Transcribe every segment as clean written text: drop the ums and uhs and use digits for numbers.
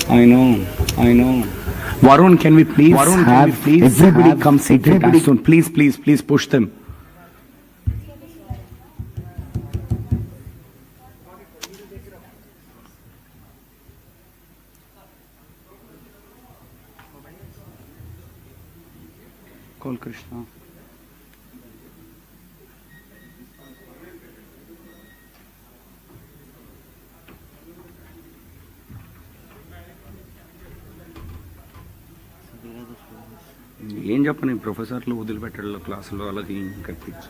I know. Varun, can we please everybody come seated as soon? Please push them. Call Krishna. ఏం చెప్పని ప్రొఫెసర్లు వదిలిపెట్టడంలో క్లాసులో వాళ్ళకి కప్పించు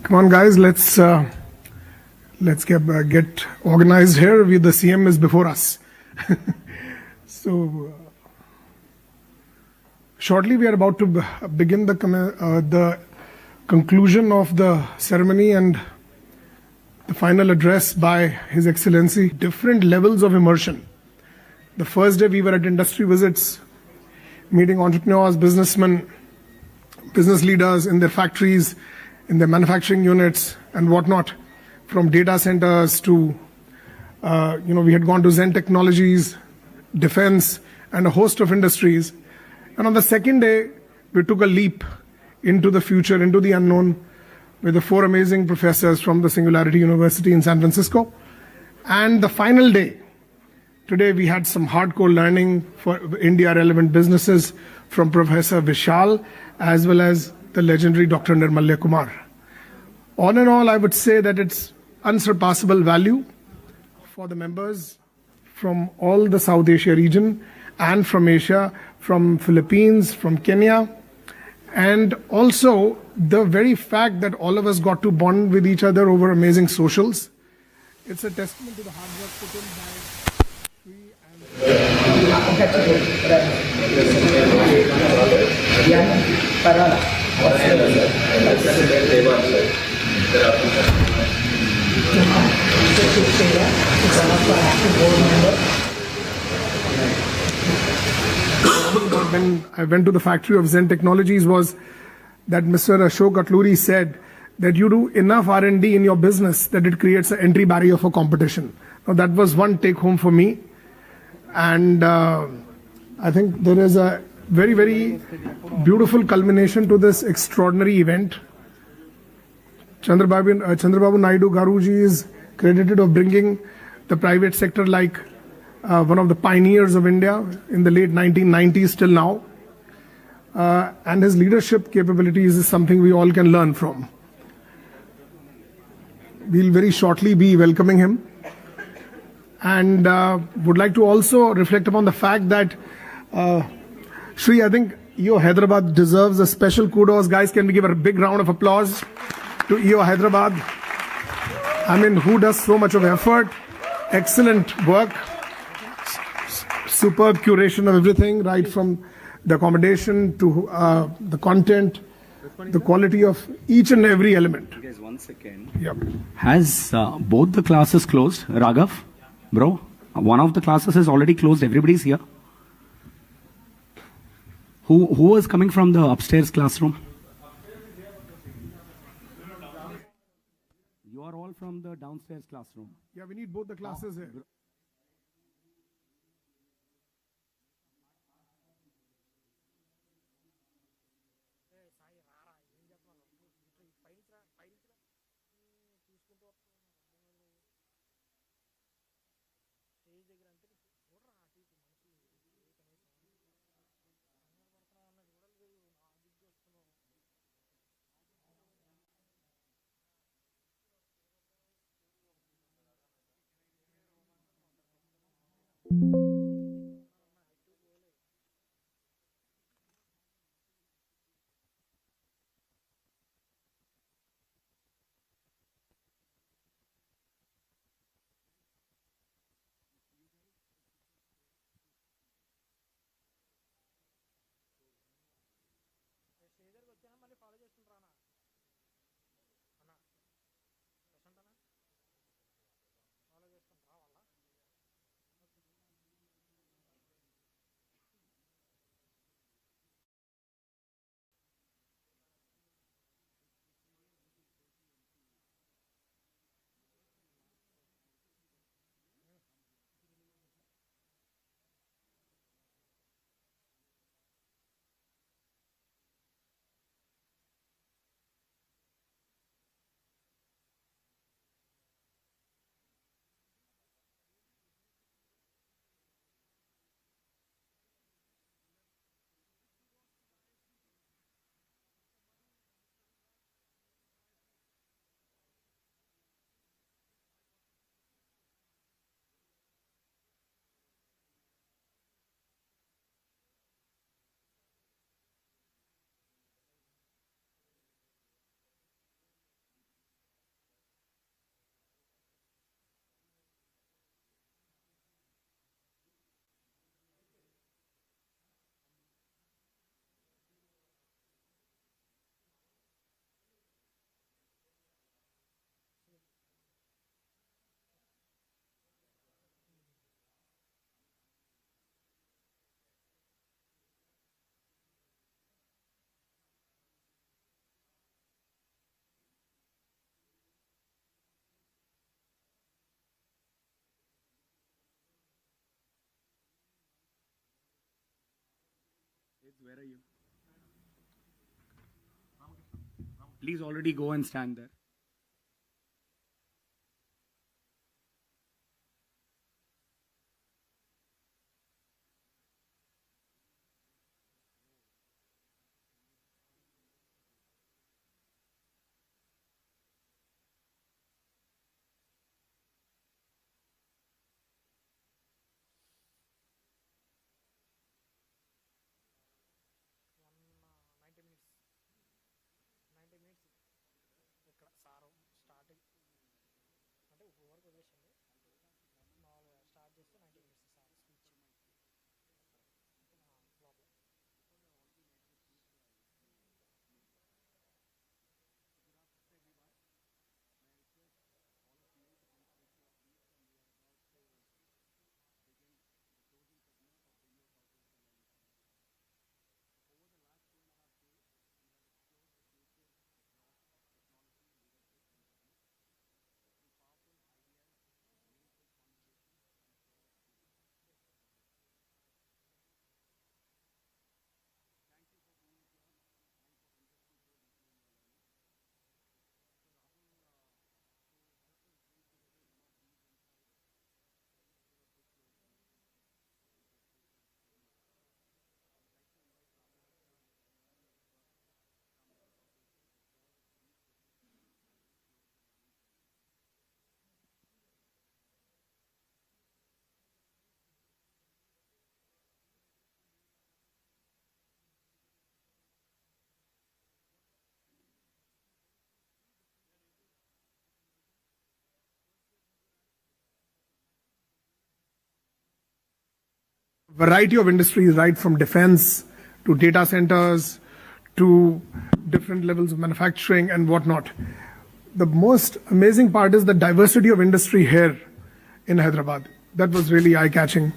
Come on, guys, let's get organized here. The CM is before us. So shortly we are about to begin the conclusion of the ceremony and the final address by His Excellency. Different levels of immersion. The first day we were at industry visits, meeting entrepreneurs, businessmen, business leaders in their factories, in their manufacturing units and whatnot, from data centers to, we had gone to Zen Technologies, defense, and a host of industries. And on the second day, we took a leap into the future, into the unknown, with the 4 amazing professors from the Singularity University in San Francisco. And the final day, today we had some hardcore learning for India-relevant businesses from Professor Vishal, as well as the legendary Dr. Nirmalya Kumar. All in all, I would say that it's unsurpassable value for the members from all the South Asia region and from Asia, from Philippines, from Kenya, and also the very fact that all of us got to bond with each other over amazing socials. It's a testament to the hard work put in by Sri When I went to the factory of Zen Technologies was that Mr. Ashok Atluri said that you do enough R&D in your business that it creates an entry barrier for competition. Now that was one take home for me. And I think there is a very, very beautiful culmination to this extraordinary event. Chandrababu Naidu Garuji is credited of bringing the private sector like one of the pioneers of India in the late 1990s till now. And his leadership capabilities is something we all can learn from. We'll very shortly be welcoming him. And would like to also reflect upon the fact that Shri, I think EO Hyderabad deserves a special kudos. Guys, can we give a big round of applause to EO Hyderabad? I mean, who does so much of effort, excellent work, superb curation of everything, right from the accommodation to the content, the quality of each and every element. Guys, 1 second. Yep. Has both the classes closed, Raghav? Bro, one of the classes is already closed. Everybody's here. Who was coming from the upstairs classroom? You are all from the downstairs classroom. Yeah, we need both the classes here. Where are you? Please already go and stand there. Variety of industries, right from defense to data centers to different levels of manufacturing and whatnot. The most amazing part is the diversity of industry here in Hyderabad. That was really eye-catching.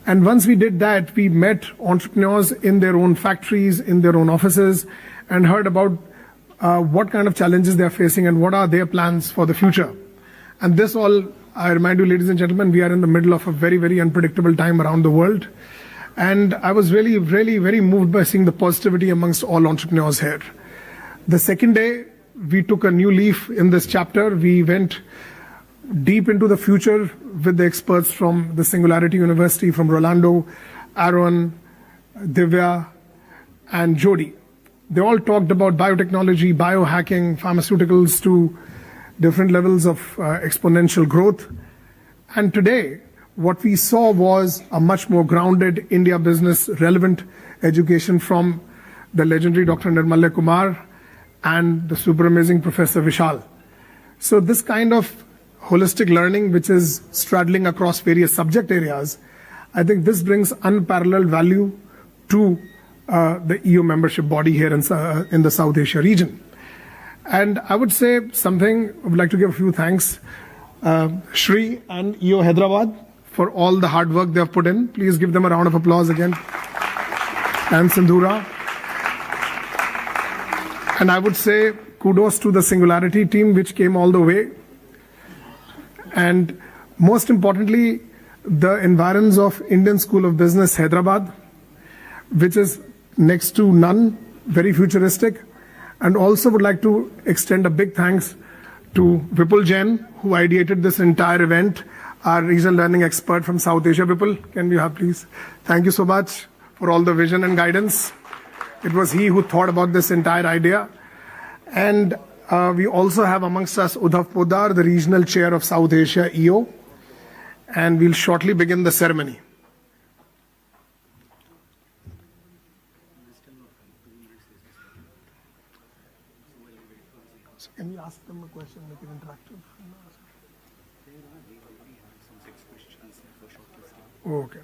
And once we did that, we met entrepreneurs in their own factories, in their own offices, and heard about what kind of challenges they are facing and what are their plans for the future. And this all, I remind you, ladies and gentlemen, we are in the middle of a very, very unpredictable time around the world. And I was really, really very moved by seeing the positivity amongst all entrepreneurs here. The second day, we took a new leaf in this chapter. We went deep into the future with the experts from the Singularity University, from Rolando, Aaron, Divya, and Jody. They all talked about biotechnology, biohacking, pharmaceuticals to different levels of exponential growth. And today, what we saw was a much more grounded India business relevant education from the legendary Dr. Nirmalya Kumar and the super amazing Professor Vishal. So this kind of holistic learning, which is straddling across various subject areas, I think this brings unparalleled value to the EU membership body here in the South Asia region. And I would say something, I would like to give a few thanks, Shri and EU Hyderabad, for all the hard work they have put in. Please give them a round of applause again. And Sindhura. And I would say kudos to the Singularity team, which came all the way. And most importantly, the environs of Indian School of Business, Hyderabad, which is next to none, very futuristic. And also would like to extend a big thanks to Vipul Jain, who ideated this entire event, our regional learning expert from South Asia. Vipul, can we have please? Thank you so much for all the vision and guidance. It was he who thought about this entire idea. And we also have amongst us Udhav Podar, the regional chair of South Asia EO. And we'll shortly begin the ceremony. So can we ask them a question, make it interactive? Okay.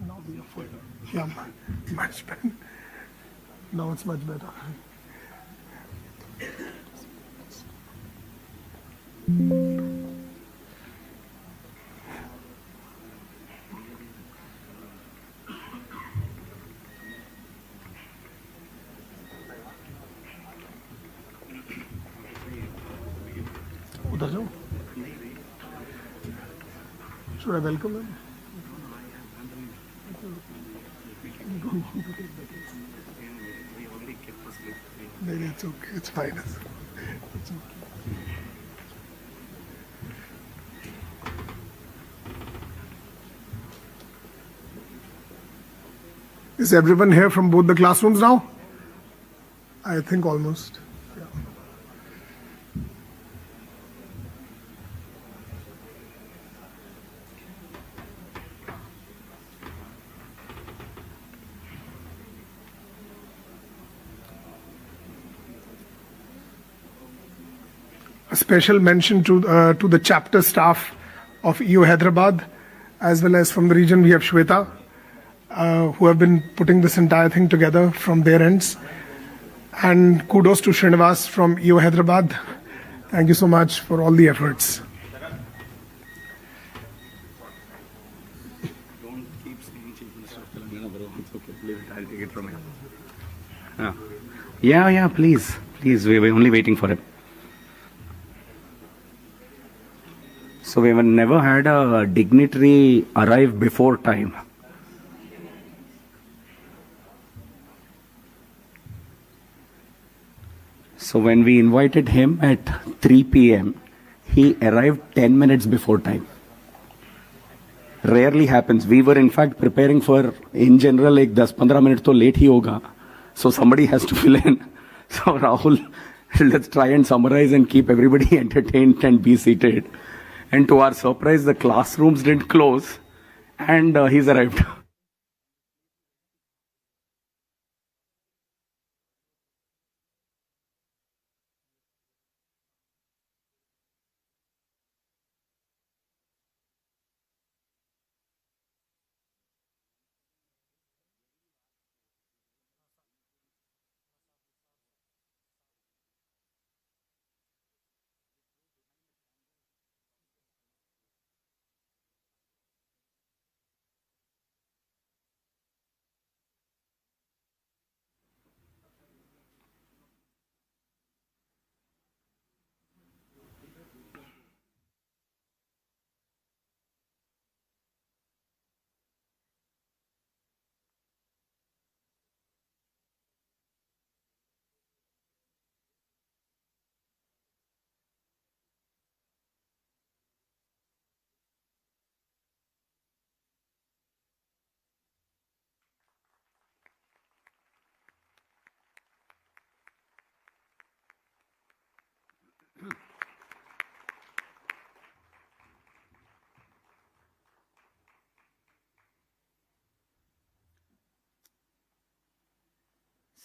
Now we are full. Yeah, much better. Now it's much better. उधर जाओ. Should I welcome him? No, it's okay. It's fine. It's okay. Is everyone here from both the classrooms now? I think almost. Yeah. A special mention to the chapter staff of EU Hyderabad, as well as from the region we have Shweta, who have been putting this entire thing together from their ends. And kudos to Srinivas from EU Hyderabad. Thank you so much for all the efforts. Don't keep saying Chief Minister of Telangana, bro. It's okay. Leave it. I'll take it from here. Yeah, please. Please, we were only waiting for him. So we have never had a dignitary arrive before time. So when we invited him at 3 p.m., he arrived 10 minutes before time. Rarely happens. We were in fact preparing for, in general, like 10-15 minutes to late hi hoga. So somebody has to fill in. So Rahul, let's try and summarize and keep everybody entertained and be seated. And to our surprise, the classrooms didn't close, and he's arrived.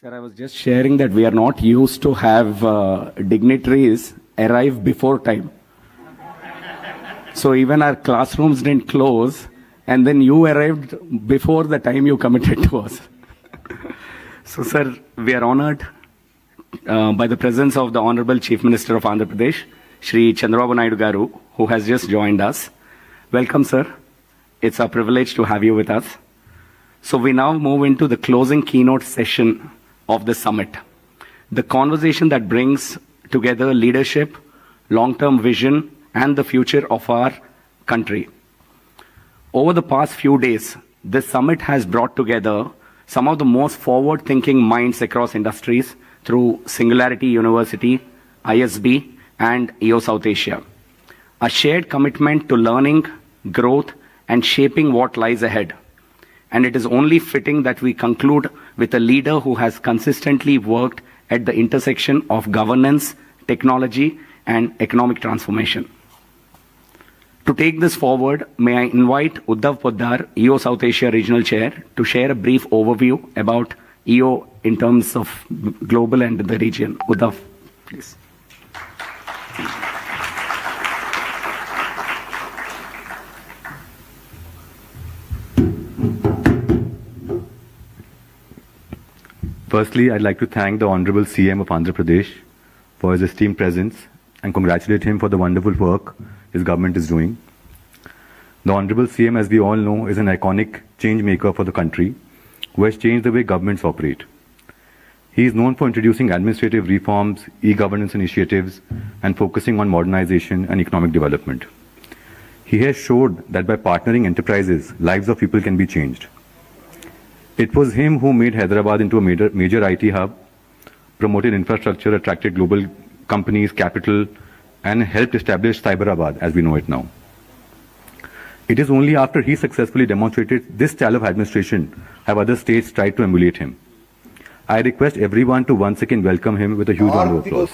Sir, I was just sharing that we are not used to have dignitaries arrive before time. So even our classrooms didn't close, and then you arrived before the time you committed to us. So, sir, we are honored by the presence of the Honorable Chief Minister of Andhra Pradesh, Shri Chandrababu Naidu Garu, who has just joined us. Welcome, sir. It's a privilege to have you with us. So we now move into the closing keynote session of the summit. The conversation that brings together leadership, long-term vision, and the future of our country. Over the past few days, this summit has brought together some of the most forward-thinking minds across industries through Singularity University, ISB, and EO South Asia. A shared commitment to learning, growth, and shaping what lies ahead. And it is only fitting that we conclude with a leader who has consistently worked at the intersection of governance, technology, and economic transformation. To take this forward, may I invite Uddhav Poddar, EO South Asia Regional Chair, to share a brief overview about EO in terms of global and the region. Uddhav, please. Firstly, I'd like to thank the Honorable CM of Andhra Pradesh for his esteemed presence and congratulate him for the wonderful work his government is doing. The Honorable CM, as we all know, is an iconic change maker for the country who has changed the way governments operate. He is known for introducing administrative reforms, e-governance initiatives, and focusing on modernization and economic development. He has showed that by partnering enterprises, lives of people can be changed. It was him who made Hyderabad into a major IT hub, promoted infrastructure, attracted global companies, capital, and helped establish Cyberabad as we know it now. It is only after he successfully demonstrated this style of administration have other states tried to emulate him. I request everyone to once again welcome him with a huge round of applause.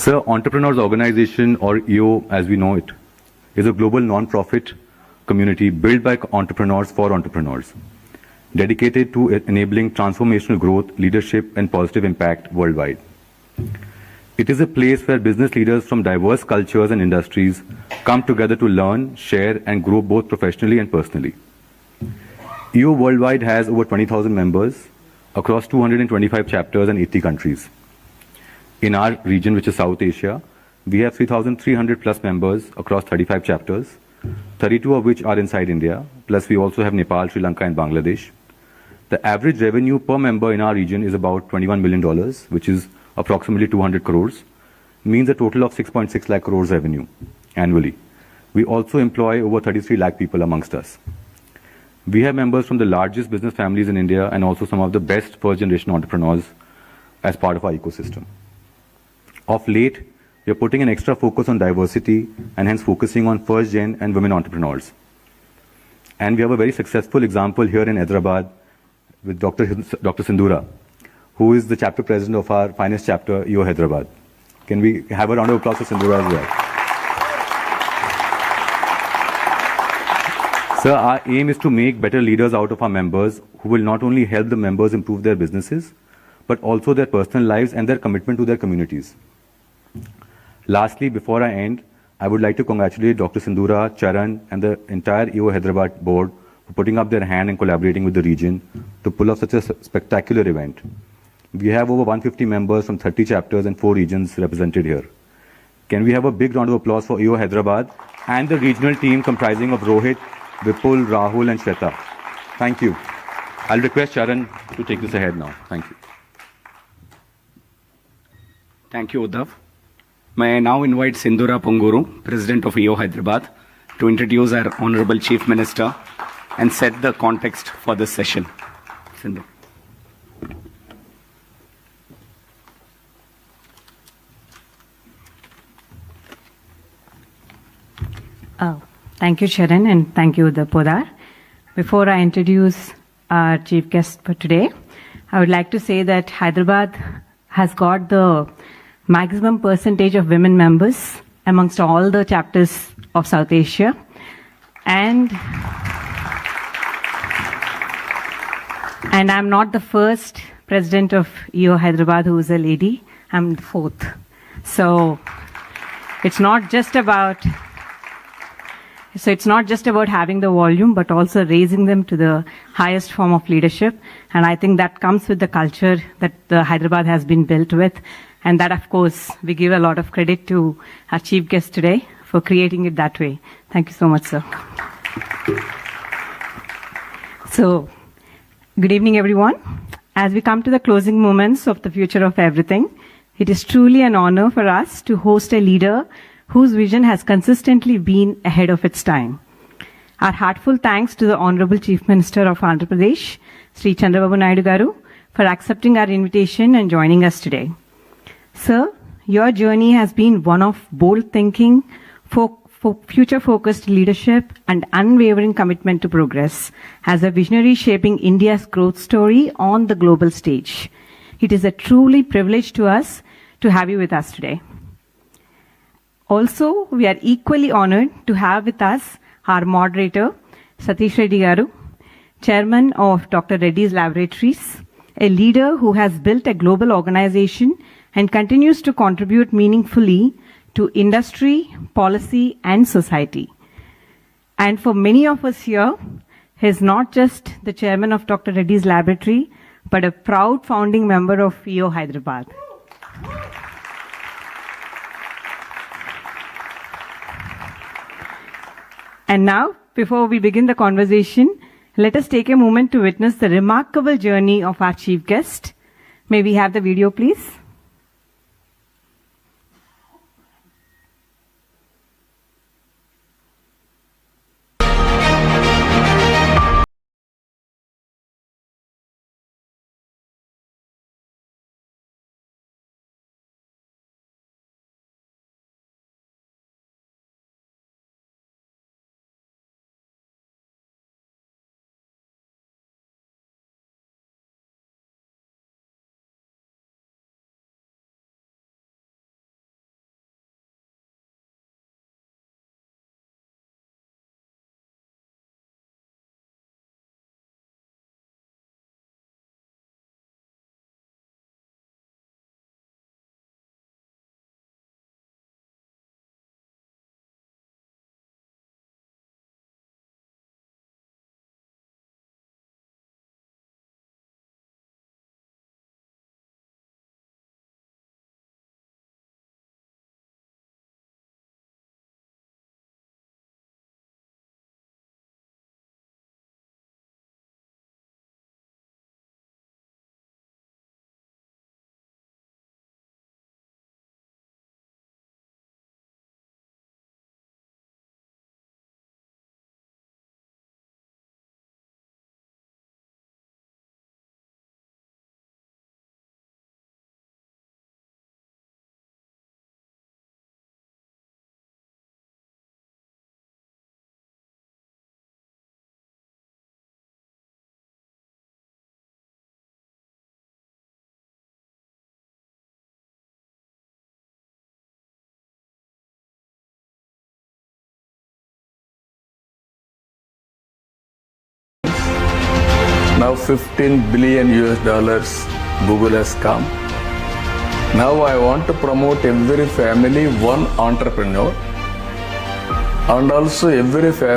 Sir, Entrepreneurs Organization, or EO as we know it, is a global non-profit community built by entrepreneurs for entrepreneurs, dedicated to enabling transformational growth, leadership, and positive impact worldwide. It is a place where business leaders from diverse cultures and industries come together to learn, share, and grow both professionally and personally. EO worldwide has over 20,000 members across 225 chapters and 80 countries. In our region, which is South Asia, we have 3,300 plus members across 35 chapters, 32 of which are inside India, plus we also have Nepal, Sri Lanka, and Bangladesh. The average revenue per member in our region is about $21 million, which is approximately 200 crores, means a total of 6.6 lakh crores revenue annually. We also employ over 33 lakh people amongst us. We have members from the largest business families in India and also some of the best first-generation entrepreneurs as part of our ecosystem. Of late, we are putting an extra focus on diversity and hence focusing on first-gen and women entrepreneurs. And we have a very successful example here in Hyderabad with Dr. Sindhura, who is the chapter president of our finest chapter, EO Hyderabad. Can we have a round of applause for Sindhura as well? Sir, our aim is to make better leaders out of our members who will not only help the members improve their businesses, but also their personal lives and their commitment to their communities. Lastly, before I end, I would like to congratulate Dr. Sindhura, Charan, and the entire EO Hyderabad board for putting up their hand and collaborating with the region to pull off such a spectacular event. We have over 150 members from 30 chapters and 4 regions represented here. Can we have a big round of applause for EO Hyderabad and the regional team comprising of Rohit, Vipul, Rahul, and Shweta. Thank you. I'll request Charan to take this ahead now. Thank you. Thank you, Uddhav. May I now invite Sindhura Punguru, President of EO Hyderabad, to introduce our Honorable Chief Minister and set the context for this session. Sindhu. Thank you, Charan, and thank you, Uddhav Poddar. Before I introduce our chief guest for today, I would like to say that Hyderabad has got the maximum percentage of women members amongst all the chapters of South Asia. And I'm not the first president of EO Hyderabad who is a lady. I'm the fourth. So it's not just about having the volume, but also raising them to the highest form of leadership. And I think that comes with the culture that the Hyderabad has been built with. And that, of course, we give a lot of credit to our chief guest today for creating it that way. Thank you so much, sir. So, good evening, everyone. As we come to the closing moments of the future of everything, it is truly an honor for us to host a leader whose vision has consistently been ahead of its time. Our heartfelt thanks to the Honorable Chief Minister of Andhra Pradesh, Sri Chandrababu Naidu Garu, for accepting our invitation and joining us today. Sir, your journey has been one of bold thinking, future-focused leadership, and unwavering commitment to progress as a visionary shaping India's growth story on the global stage. It is a truly privilege to us to have you with us today. Also, we are equally honored to have with us our moderator, Satish Reddy Garu, Chairman of Dr. Reddy's Laboratories, a leader who has built a global organization and continues to contribute meaningfully to industry, policy, and society. And for many of us here, he is not just the Chairman of Dr. Reddy's Laboratory, but a proud founding member of EO Hyderabad. And now, before we begin the conversation, let us take a moment to witness the remarkable journey of our chief guest. May we have the video, please? Now 15 billion US dollars Google has come. Now I want to promote every family, one entrepreneur, and also every family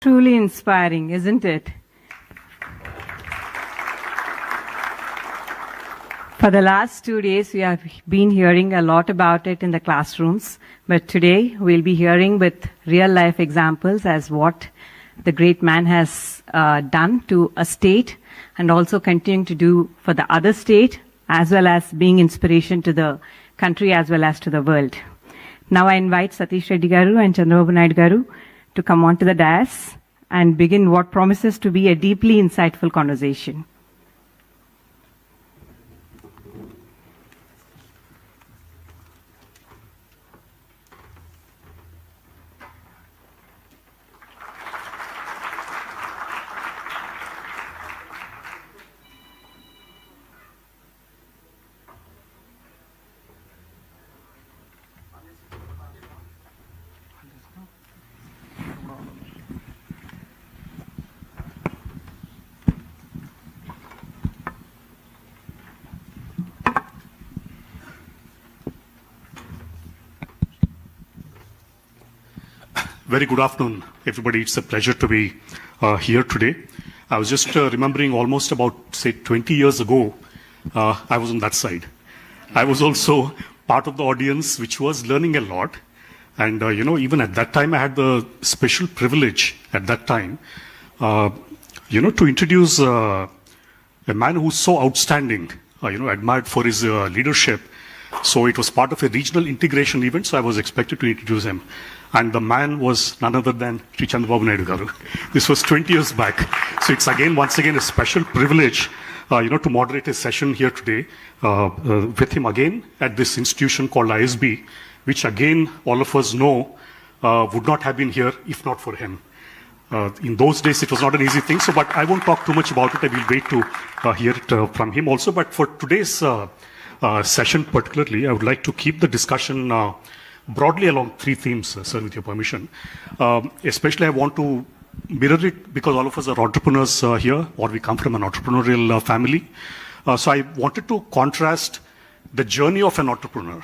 Truly inspiring, isn't it? For the last 2 days, we have been hearing a lot about it in the classrooms, but today we'll be hearing with real-life examples as what the great man has done to a state and also continuing to do for the other state, as well as being inspiration to the country as well as to the world. Now I invite Satish Reddy Garu and Chandrababu Naidu Garu to come onto the dais and begin what promises to be a deeply insightful conversation. Very good afternoon, everybody. It's a pleasure to be here today. I was just remembering almost about, say, 20 years ago, I was on that side. I was also part of the audience, which was learning a lot. And, even at that time, I had the special privilege at that time, to introduce a man who's so outstanding, admired for his leadership. So it was part of a regional integration event, so I was expected to introduce him. And the man was none other than Sri Chandrababu Naidu Garu. This was 20 years back. So it's once again, a special privilege, to moderate a session here today with him again at this institution called ISB, which again, all of us know, would not have been here if not for him. In those days, it was not an easy thing. So, but I won't talk too much about it. I will wait to hear it from him also. But for today's session particularly, I would like to keep the discussion broadly along three themes, sir, with your permission. Especially I want to mirror it because all of us are entrepreneurs here, or we come from an entrepreneurial family. So I wanted to contrast the journey of an entrepreneur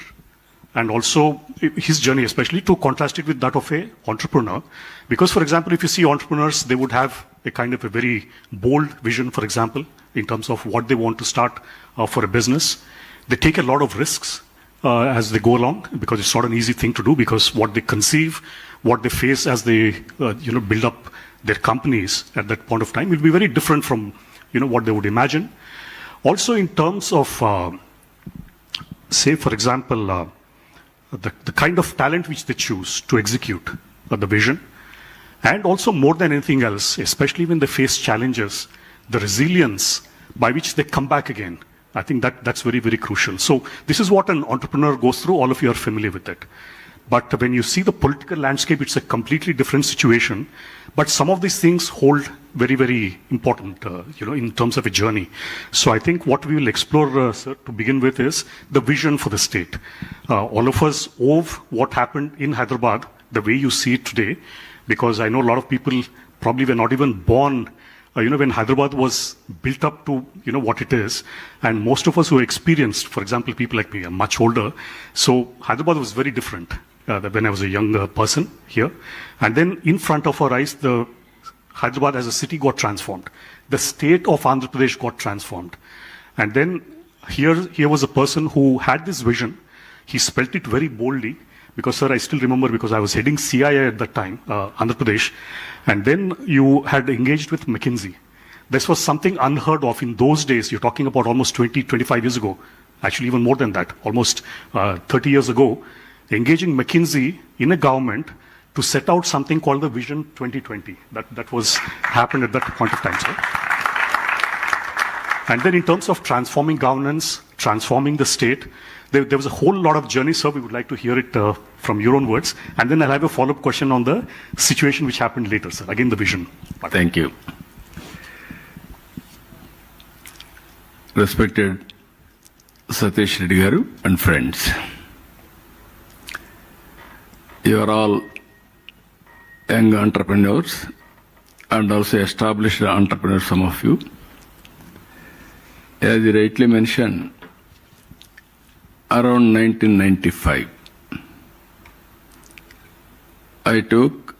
and also his journey, especially to contrast it with that of an entrepreneur. Because, for example, if you see entrepreneurs, they would have a kind of a very bold vision, for example, in terms of what they want to start for a business. They take a lot of risks as they go along, because it's not an easy thing to do, because what they conceive, what they face as they build up their companies at that point of time will be very different from what they would imagine. Also in terms of say, for example, the kind of talent which they choose to execute the vision, and also more than anything else, especially when they face challenges, the resilience by which they come back again. I think that's very, very crucial. So this is what an entrepreneur goes through. All of you are familiar with it. But when you see the political landscape, it's a completely different situation. But some of these things hold very, very important, in terms of a journey. So I think what we will explore, sir, to begin with is the vision for the state. All of us owe what happened in Hyderabad the way you see it today, because I know a lot of people probably were not even born when Hyderabad was built up to, what it is. And most of us who experienced, for example, people like me are much older. So Hyderabad was very different when I was a young person here. And then in front of our eyes, the Hyderabad as a city got transformed. The state of Andhra Pradesh got transformed. And then here was a person who had this vision. He spelt it very boldly. Because, sir, I still remember, because I was heading CIA at that time, Andhra Pradesh, and then you had engaged with McKinsey. This was something unheard of in those days. You're talking about almost 20, 25 years ago. Actually, even more than that, almost 30 years ago, engaging McKinsey in a government to set out something called the Vision 2020. That was happened at that point of time, sir. And then in terms of transforming governance, transforming the state, there was a whole lot of journey, sir. We would like to hear it from your own words. And then I'll have a follow-up question on the situation which happened later, sir. Again, the vision. Thank you. Respected Satish Reddy Garu and friends. You are all young entrepreneurs and also established entrepreneurs, some of you. As you rightly mentioned, around 1995, I took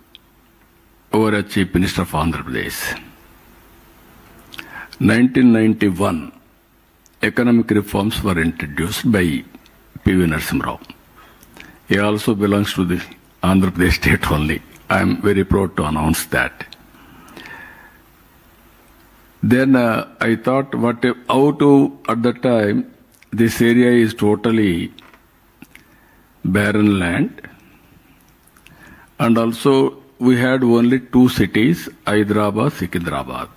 over a Chief Minister of Andhra Pradesh. 1991, economic reforms were introduced by P.V. Narasimha Rao. He also belongs to the Andhra Pradesh state only. I am very proud to announce that. Then I thought, at the time, this area is totally barren land. And also, we had only two cities, Hyderabad, Secunderabad.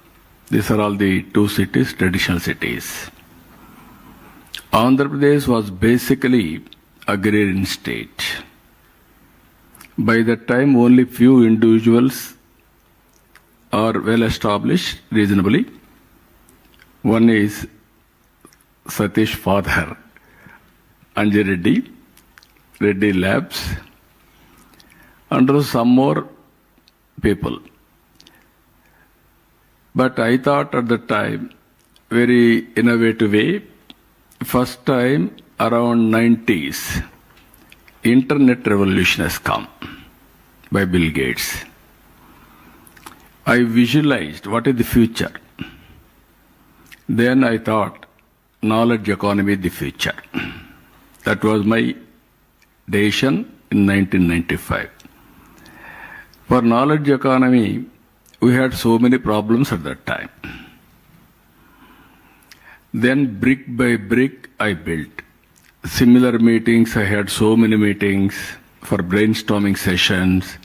These are all the two cities, traditional cities. Andhra Pradesh was basically agrarian state. By that time, only few individuals are well established reasonably. One is Satish father, Anji Reddy Labs, and some more people. But I thought at the time, very innovative way, first time around 90s, internet revolution has come by Bill Gates. I visualized what is the future. Then I thought, knowledge economy is the future. That was my decision in 1995. For knowledge economy, we had so many problems at that time. Then brick by brick, I built. Similar meetings, I had so many meetings for brainstorming sessions,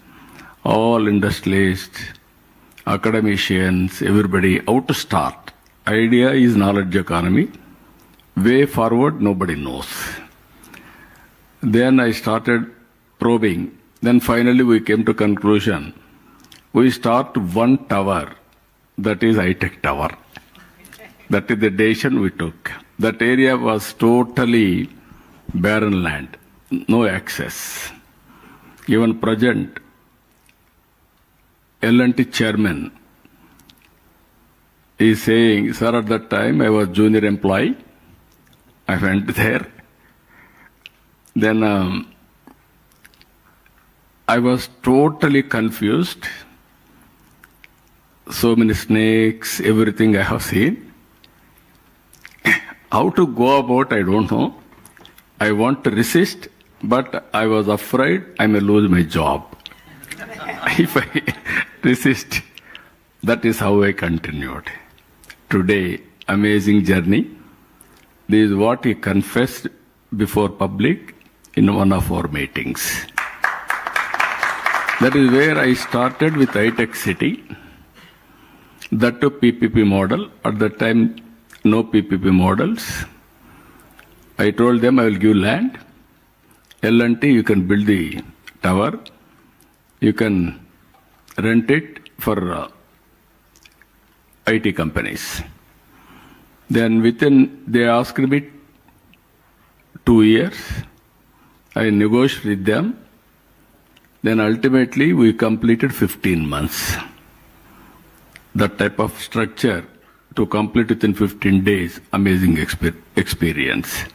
all industrialists, academicians, everybody, how to start. Idea is knowledge economy. Way forward, nobody knows. Then I started probing. Then finally we came to conclusion. We start one tower, that is high-tech tower. That is the decision we took. That area was totally barren land, no access. Even present, L&T chairman is saying, sir, at that time I was junior employee. I went there. Then I was totally confused. So many snakes, everything I have seen. How to go about, I don't know. I want to resist, but I was afraid I may lose my job. If I resist, that is how I continued. Today, amazing journey. This is what he confessed before public in one of our meetings. That is where I started with high-tech city. That to PPP model. At that time, no PPP models. I told them I will give land. L&T, you can build the tower. You can rent it for IT companies. Then they asked me 2 years. I negotiated with them. Then ultimately we completed 15 months. That type of structure to complete within 15 days, amazing experience.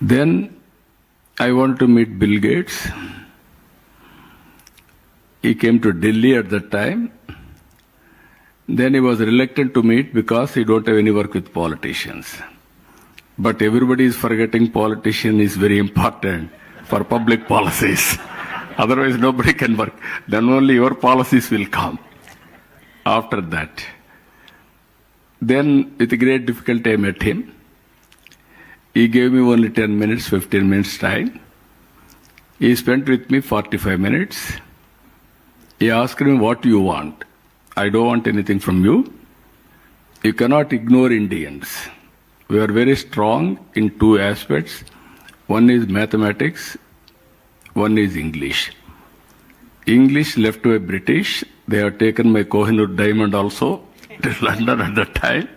Then I wanted to meet Bill Gates. He came to Delhi at that time. Then he was reluctant to meet because he don't have any work with politicians. But everybody is forgetting politician is very important for public policies. Otherwise nobody can work. Then only your policies will come. After that. Then with great difficulty I met him. He gave me only 10 minutes, 15 minutes time. He spent with me 45 minutes. He asked me, what do you want? I don't want anything from you. You cannot ignore Indians. We are very strong in two aspects. One is mathematics, one is English. English left by British. They have taken my Kohinoor diamond also to London at that time.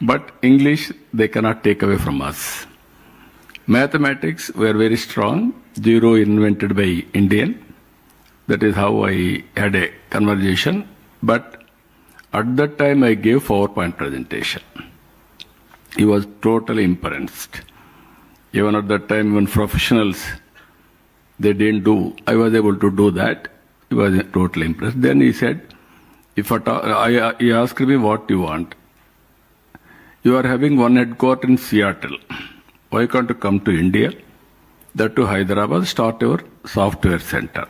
But English, they cannot take away from us. Mathematics, we are very strong. Zero invented by Indian. That is how I had a conversation. But at that time, I gave PowerPoint presentation. He was totally impressed. Even at that time, when professionals, they didn't do, I was able to do that He was totally impressed. Then he said, he asked me what you want. You are having one headquarters in Seattle. Why can't you come to India? That to Hyderabad, start your software center.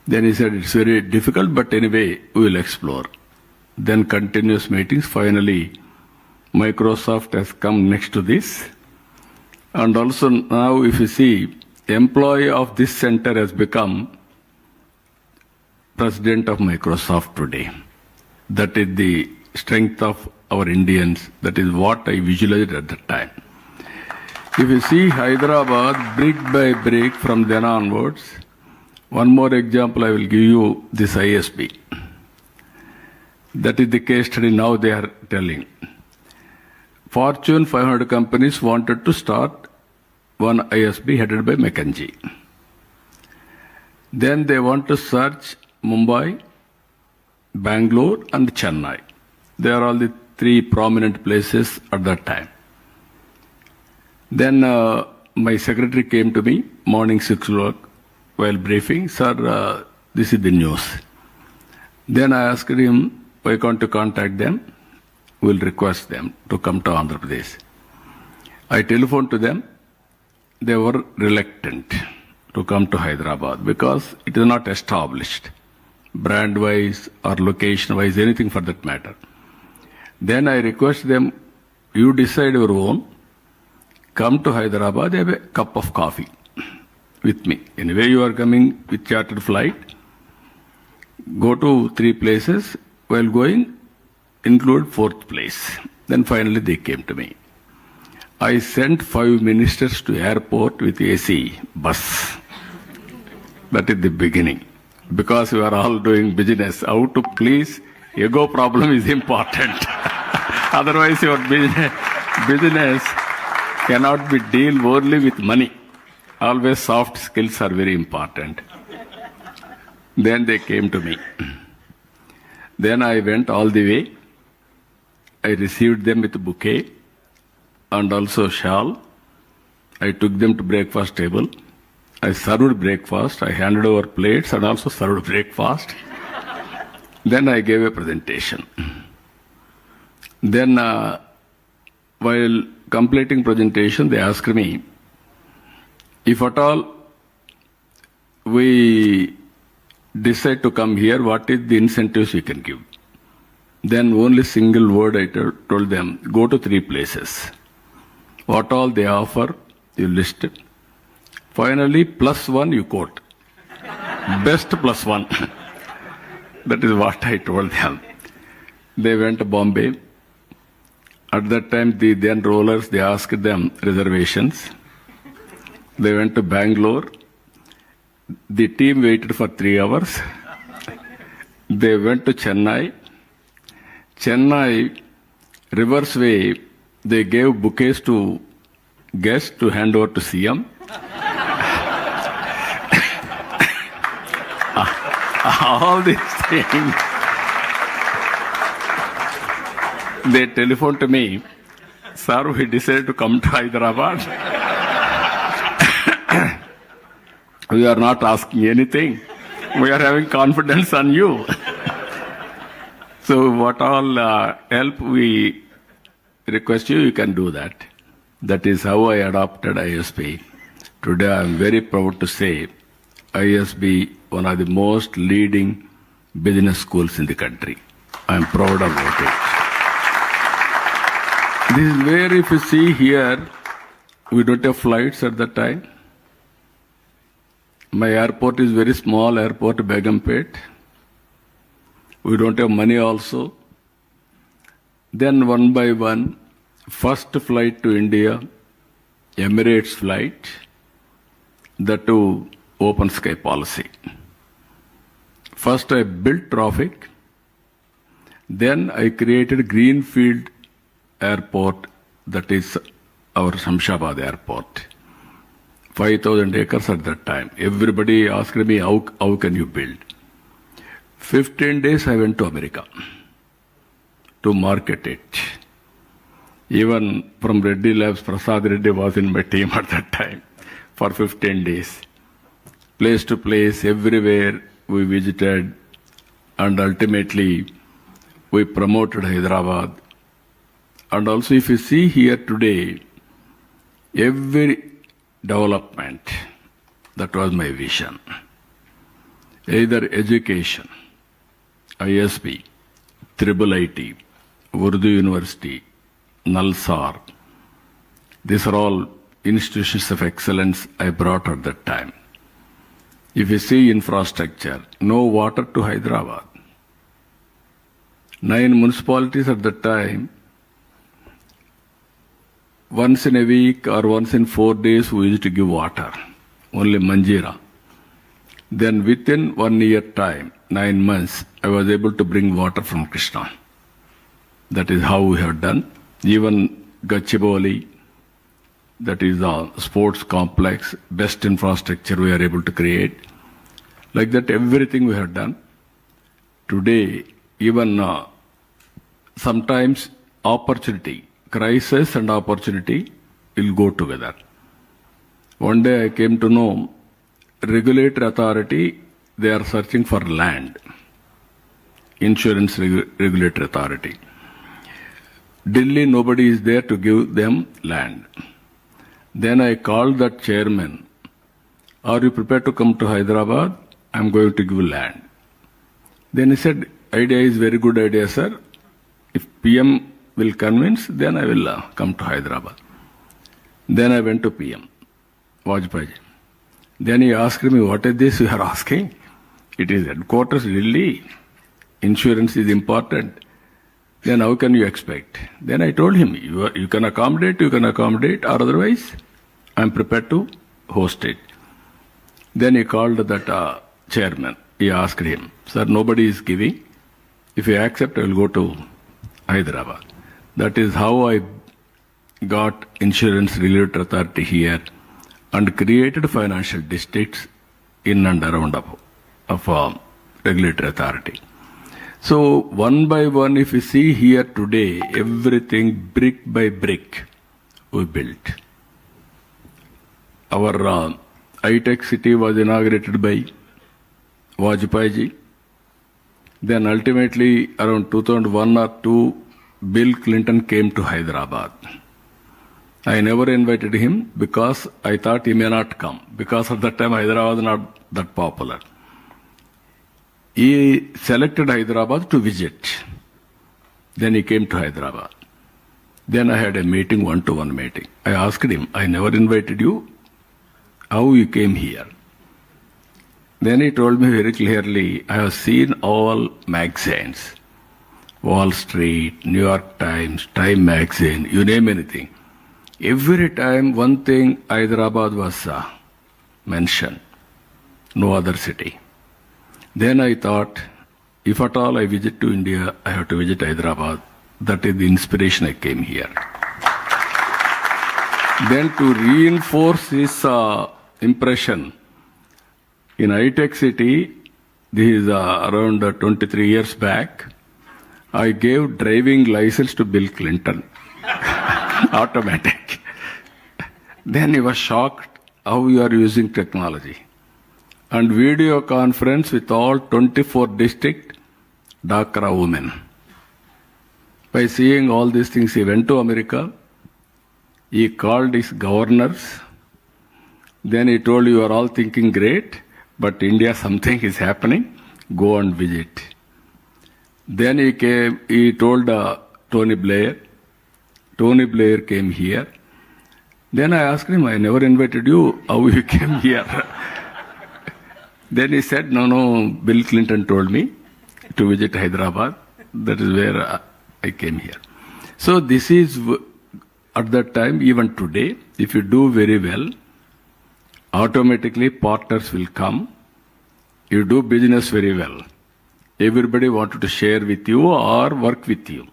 Then he said, it's very difficult, but anyway, we will explore. Then continuous meetings. Finally, Microsoft has come next to this. And also now, if you see, employee of this center has become president of Microsoft today. That is the strength of our Indians. That is what I visualized at the time. If you see Hyderabad, brick by brick, from then onwards, one more example I will give you, this ISB. That is the case study now they are telling. Fortune 500 companies wanted to start one ISB headed by McKinsey. Then they want to search Mumbai, Bangalore and Chennai. They are all the three prominent places at that time. Then my secretary came to me, morning 6 o'clock, while briefing, sir, this is the news. Then I asked him, why can't you contact them? We'll request them to come to Andhra Pradesh. I telephoned to them. They were reluctant to come to Hyderabad because it is not established, brand-wise or location-wise, anything for that matter. Then I request them, you decide your own. Come to Hyderabad, have a cup of coffee with me. Anyway, you are coming with chartered flight. Go to 3 places. While going, include 4th place. Then finally they came to me. I sent 5 ministers to airport with AC bus. That is the beginning. Because we are all doing business. How to please, ego problem is important. Otherwise your business cannot be deal only with money. Always soft skills are very important. Then they came to me. Then I went all the way. I received them with a bouquet and also shawl. I took them to breakfast table. I served breakfast. I handed over plates and also served breakfast. Then I gave a presentation. Then while completing presentation, they asked me, if at all we decide to come here, what is the incentives we can give? Then only single word I told them, go to 3 places. What all they offer, you list it. Finally, +1 you quote. Best +1. That is what I told them. They went to Bombay. At that time, the then rollers, they asked them reservations. They went to Bangalore. The team waited for 3 hours. They went to Chennai. Chennai, reverse way, they gave bouquets to guests to hand over to CM. All these things. They telephoned to me, sir, we decided to come to Hyderabad. We are not asking anything. We are having confidence on you. So what all help we request you, you can do that. That is how I adopted ISB. Today I am very proud to say ISB, one of the most leading business schools in the country. I am proud about it. This is where, if you see here, we don't have flights at that time. My airport is very small airport, Begumpet. We don't have money also. Then one by one, first flight to India, Emirates flight, the two open sky policy. First I built traffic, then I created Greenfield Airport, that is our Shamshabad Airport. 5,000 acres at that time. Everybody asked me, how can you build? 15 days I went to America to market it. Even from Reddy Labs, Prasad Reddy was in my team at that time for 15 days. Place to place, everywhere, we visited, and ultimately we promoted Hyderabad. And also, if you see here today, every development, that was my vision. Either education, ISB, Triple IT, Urdu University, Nalsar. These are all institutions of excellence I brought at that time. If you see infrastructure, no water to Hyderabad. 9 municipalities at that time, once in a week or once in 4 days we used to give water, only Manjira. Then within 1 year time, 9 months, I was able to bring water from Krishna. That is how we have done. Even Gachibowli, that is a sports complex, best infrastructure we are able to create. Like that, everything we have done. Today, even sometimes opportunity, crisis and opportunity will go together. One day I came to know regulatory authority, they are searching for land. Insurance regulatory authority. Delhi, nobody is there to give them land. Then I called that chairman, are you prepared to come to Hyderabad? I'm going to give land. Then he said, idea is very good idea, sir. If PM will convince, then I will come to Hyderabad. Then I went to PM, Vajpayee. Then he asked me, what is this you are asking? It is headquarters, Delhi. Insurance is important. Then how can you expect? Then I told him, you can accommodate, or otherwise I'm prepared to host it. Then he called that chairman. He asked him, sir, nobody is giving. If you accept, I will go to Hyderabad. That is how I got Insurance Regulatory Authority here and created financial districts in and around of regulatory authority. So one by one, if you see here today, everything brick by brick we built. Our high-tech city was inaugurated by Vajpayee. Then ultimately around 2001 or 2, Bill Clinton came to Hyderabad. I never invited him because I thought he may not come. Because at that time Hyderabad was not that popular. He selected Hyderabad to visit. Then he came to Hyderabad. Then I had a meeting, one-to-one meeting. I asked him, I never invited you. How you came here? Then he told me very clearly, I have seen all magazines. Wall Street, New York Times, Time Magazine, you name anything. Every time one thing, Hyderabad was mentioned. No other city. Then I thought, if at all I visit to India, I have to visit Hyderabad. That is the inspiration I came here. Then to reinforce this impression, in high-tech city, this is around 23 years back, I gave driving license to Bill Clinton. Automatic. Then he was shocked how you are using technology. And video conference with all 24 district Dhaka women. By seeing all these things, he went to America. He called his governors. Then he told, you are all thinking great, but India something is happening. Go and visit. Then he told Tony Blair. Tony Blair came here. Then I asked him, I never invited you. How you came here? Then he said, no, Bill Clinton told me to visit Hyderabad. That is where I came here. So this is, at that time, even today, if you do very well, automatically partners will come. You do business very well. Everybody wanted to share with you or work with you.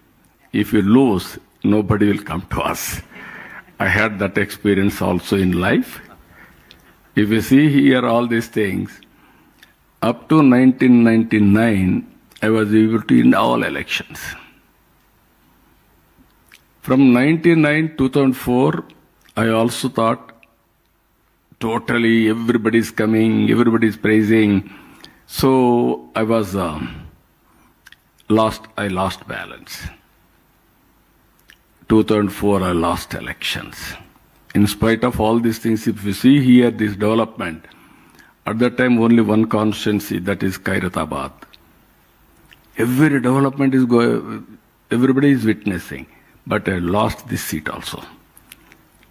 If you lose, nobody will come to us. I had that experience also in life. If you see here all these things, up to 1999, I was able to win all elections. From 1999 to 2004, I also thought totally everybody is coming, everybody is praising. So I was I lost balance. 2004 I lost elections. In spite of all these things, if you see here this development, at that time only one constituency, that is Khairatabad. Every development is going, everybody is witnessing, but I lost this seat also,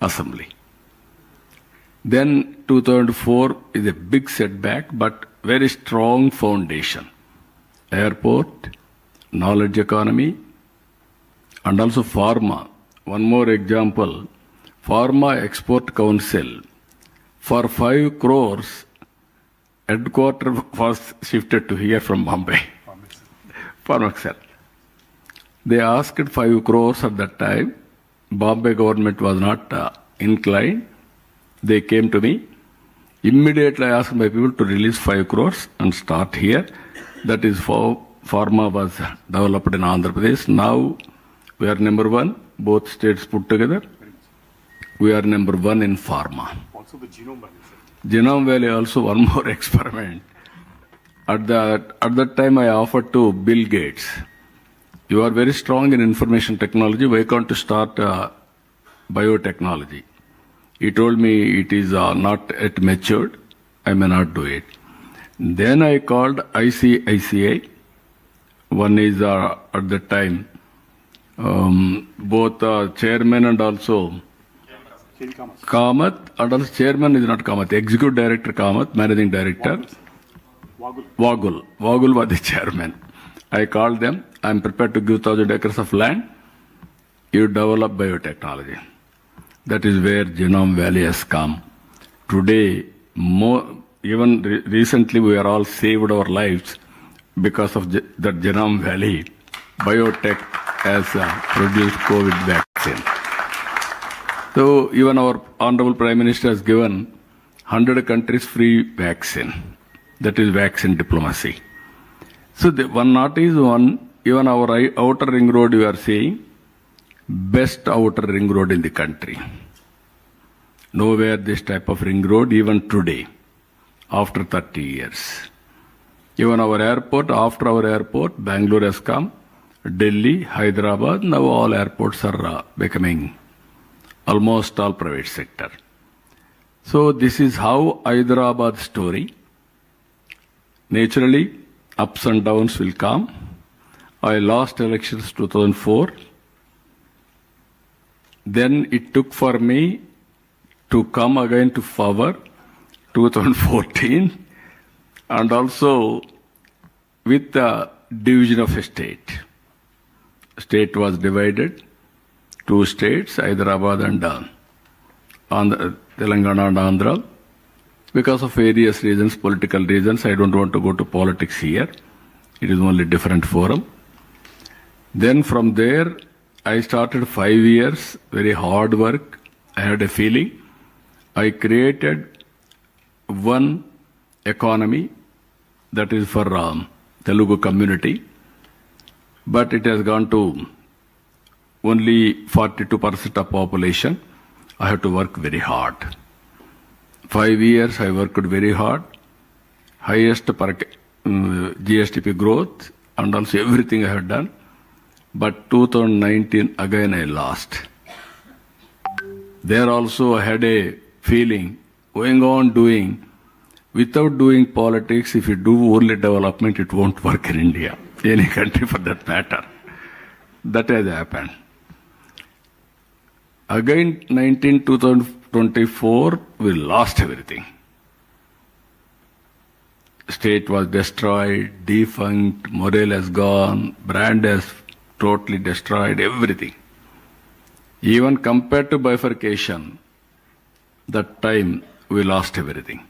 assembly. Then 2004 is a big setback, but very strong foundation. Airport, knowledge economy, and also pharma. One more example, Pharma Export Council. For 5 crores, headquarters was shifted to here from Bombay. Pharma. They asked 5 crores at that time. Bombay government was not inclined. They came to me. Immediately I asked my people to release 5 crores and start here. That is for pharma was developed in Andhra Pradesh. Now we are number 1, both states put together. We are number 1 in pharma. Also the Genome Valley, sir. Genome Valley also one more experiment. At that time I offered to Bill Gates, you are very strong in information technology, why can't you start biotechnology? He told me it is not yet matured, I may not do it. Then I called ICICI. One is at that time, both chairman and also Kamath, and also chairman is not Kamath, executive director Kamath, managing director Wagul was the chairman. I called them, I am prepared to give 1,000 acres of land, you develop biotechnology. That is where Genome Valley has come. Today, even recently we are all saved our lives because of that Genome Valley. Biotech has produced COVID vaccine. So even our Honorable Prime Minister has given 100 countries free vaccine. That is vaccine diplomacy. So one not is one, even our outer ring road you are saying, best outer ring road in the country. Nowhere this type of ring road even today, after 30 years. Even our airport, after our airport, Bangalore has come, Delhi, Hyderabad, now all airports are becoming almost all private sector. So this is how Hyderabad story. Naturally, ups and downs will come. I lost elections 2004. Then it took for me to come again to power 2014 and also with the division of a state. State was divided, 2 states, Hyderabad and Telangana and Andhra. Because of various reasons, political reasons, I don't want to go to politics here. It is only different forum. Then from there, I started 5 years, very hard work. I had a feeling. I created one economy that is for Telugu community, but it has gone to only 42% of population. I have to work very hard. 5 years I worked very hard, highest per GSTP growth and also everything I had done. But 2019 again I lost. There also I had a feeling, going on doing, without doing politics, if you do only development, it won't work in India, any country for that matter. That has happened. Again, 2024, we lost everything. State was destroyed, defunct, morale has gone, brand has totally destroyed, everything. Even compared to bifurcation, that time we lost everything.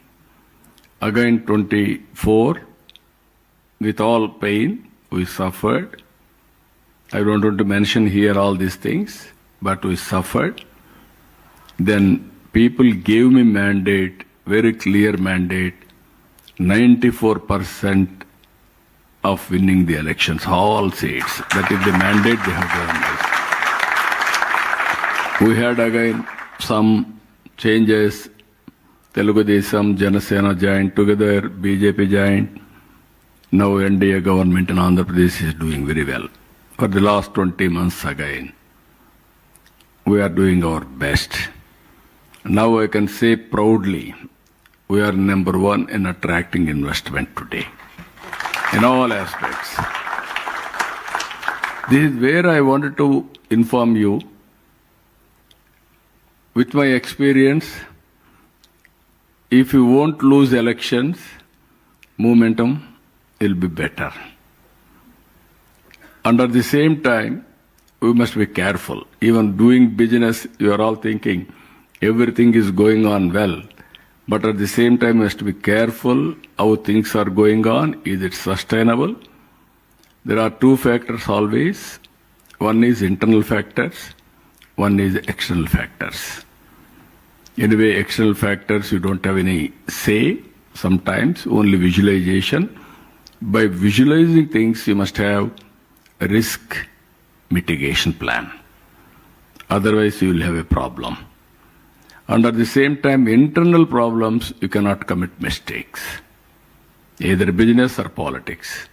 Again, 24, with all pain, we suffered. I don't want to mention here all these things, but we suffered. Then people gave me mandate, very clear mandate, 94% of winning the elections, all seats. That is the mandate they have given us. We had again some changes. Telugu Desam, Janasena joined together, BJP joined, Now NDA government in Andhra Pradesh is doing very well. For the last 20 months again, we are doing our best. Now I can say proudly, we are number one in attracting investment today, in all aspects. This is where I wanted to inform you, with my experience, if you won't lose elections, momentum will be better. Under the same time, we must be careful. Even doing business, you are all thinking everything is going on well. But at the same time, we must be careful how things are going on. Is it sustainable? There are two factors always. One is internal factors, one is external factors. Anyway, external factors, you don't have any say, sometimes only visualization. By visualizing things, you must have a risk mitigation plan. Otherwise, you will have a problem. And at the same time, internal problems, you cannot commit mistakes, either business or politics.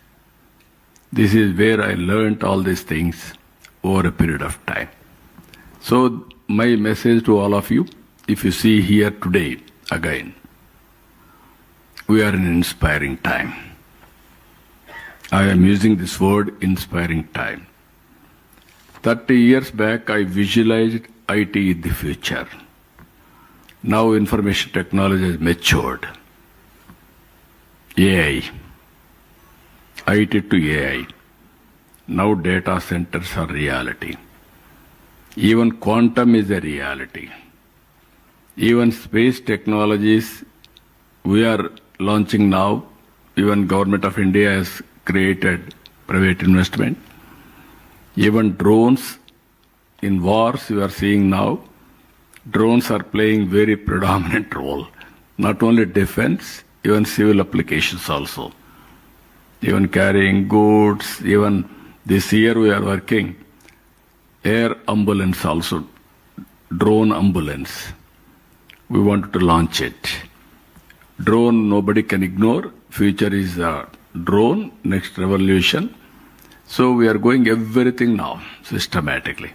This is where I learned all these things over a period of time. So my message to all of you, if you see here today, again, we are in an inspiring time. I am using this word, inspiring time. 30 years back, I visualized IT in the future. Now information technology has matured. AI, IT to AI. Now data centers are reality. Even quantum is a reality. Even space technologies we are launching now. Even Government of India has created private investment. Even drones in wars you are seeing now. Drones are playing very predominant role. Not only defense, even civil applications also. Even carrying goods, even this year we are working air ambulance also, drone ambulance. We wanted to launch it. Drone nobody can ignore. Future is a drone, next revolution. So we are going everything now, systematically.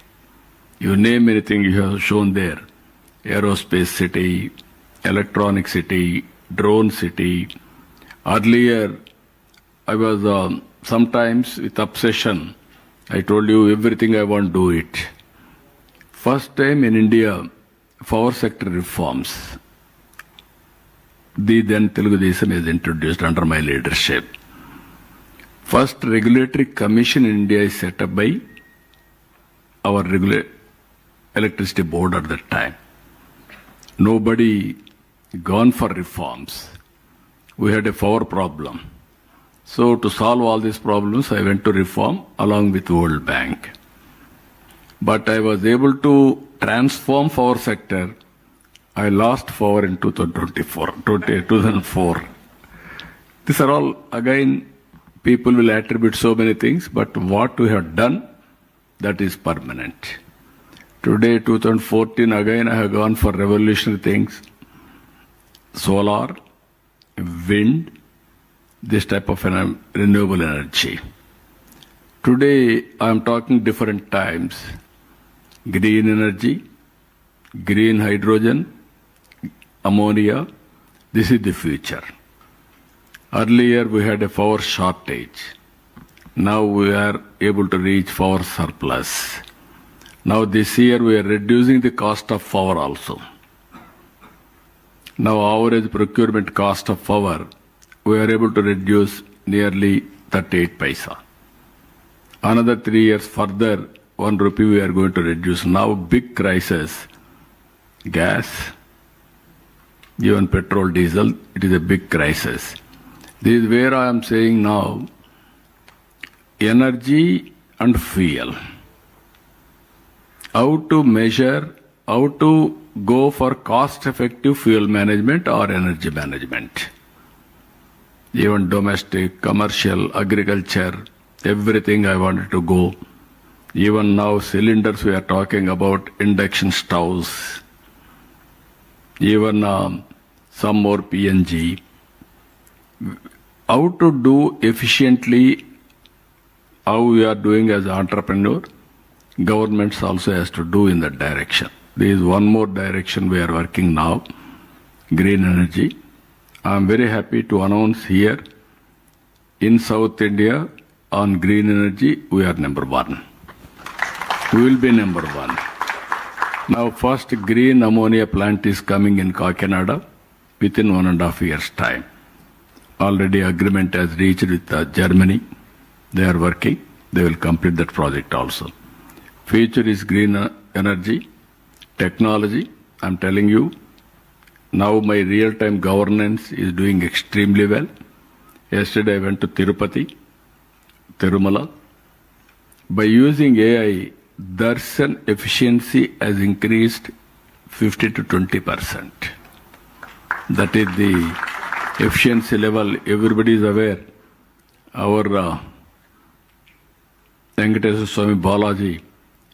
You name anything you have shown there. Aerospace city, electronic city, drone city. Earlier, I was sometimes with obsession. I told you everything I want to do it. First time in India, power sector reforms. The then Telugu Desam is introduced under my leadership. First regulatory commission in India is set up by our electricity board at that time. Nobody gone for reforms. We had a power problem. So to solve all these problems, I went to reform along with World Bank. But I was able to transform power sector. I lost power in 2004. These are all, again, people will attribute so many things, but what we have done, that is permanent. Today, 2014, again, I have gone for revolutionary things. Solar, wind, this type of renewable energy. Today, I am talking different times. Green energy, green hydrogen, ammonia, this is the future. Earlier, we had a power shortage. Now we are able to reach power surplus. Now this year, we are reducing the cost of power also. Now average procurement cost of power, we are able to reduce nearly 38 paisa. Another 3 years further, 1 rupee we are going to reduce. Now big crisis, gas, even petrol, diesel, it is a big crisis. This is where I am saying now, energy and fuel. How to measure, how to go for cost-effective fuel management or energy management. Even domestic, commercial, agriculture, everything I wanted to go. Even now cylinders we are talking about, induction stoves. Even some more PNG. how to do efficiently, how we are doing as entrepreneur, governments also has to do in that direction. There is one more direction we are working now, green energy. I am very happy to announce here in South India on green energy, we are number one. We will be number one. Now first green ammonia plant is coming in Kakinada within 1.5 years' time. Already agreement has reached with Germany. They are working. They will complete that project also. Future is green energy, technology. I'm telling you, now my real-time governance is doing extremely well. Yesterday I went to Tirupati, Tirumala. By using AI, darshan efficiency has increased 50 to 20%. That is the efficiency level. Everybody is aware. Our Venkateswara Swami Balaji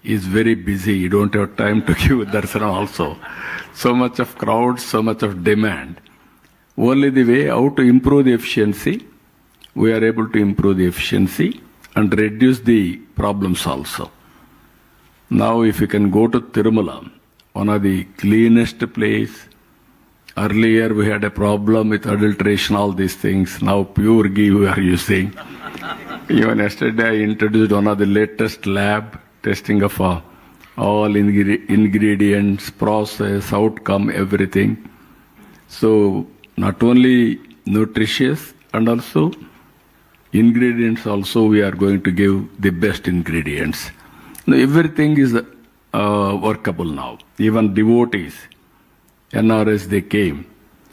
is very busy. You don't have time to give darshan also. So much of crowd, so much of demand. Only the way how to improve the efficiency, we are able to improve the efficiency and reduce the problems also. Now if you can go to Tirumala, one of the cleanest place. Earlier we had a problem with adulteration, all these things. Now pure ghee we are using. Even yesterday I introduced one of the latest lab testing of all ingredients, process, outcome, everything. So not only nutritious and also ingredients also we are going to give the best ingredients. Now, everything is workable now. Even devotees, NRS, they came.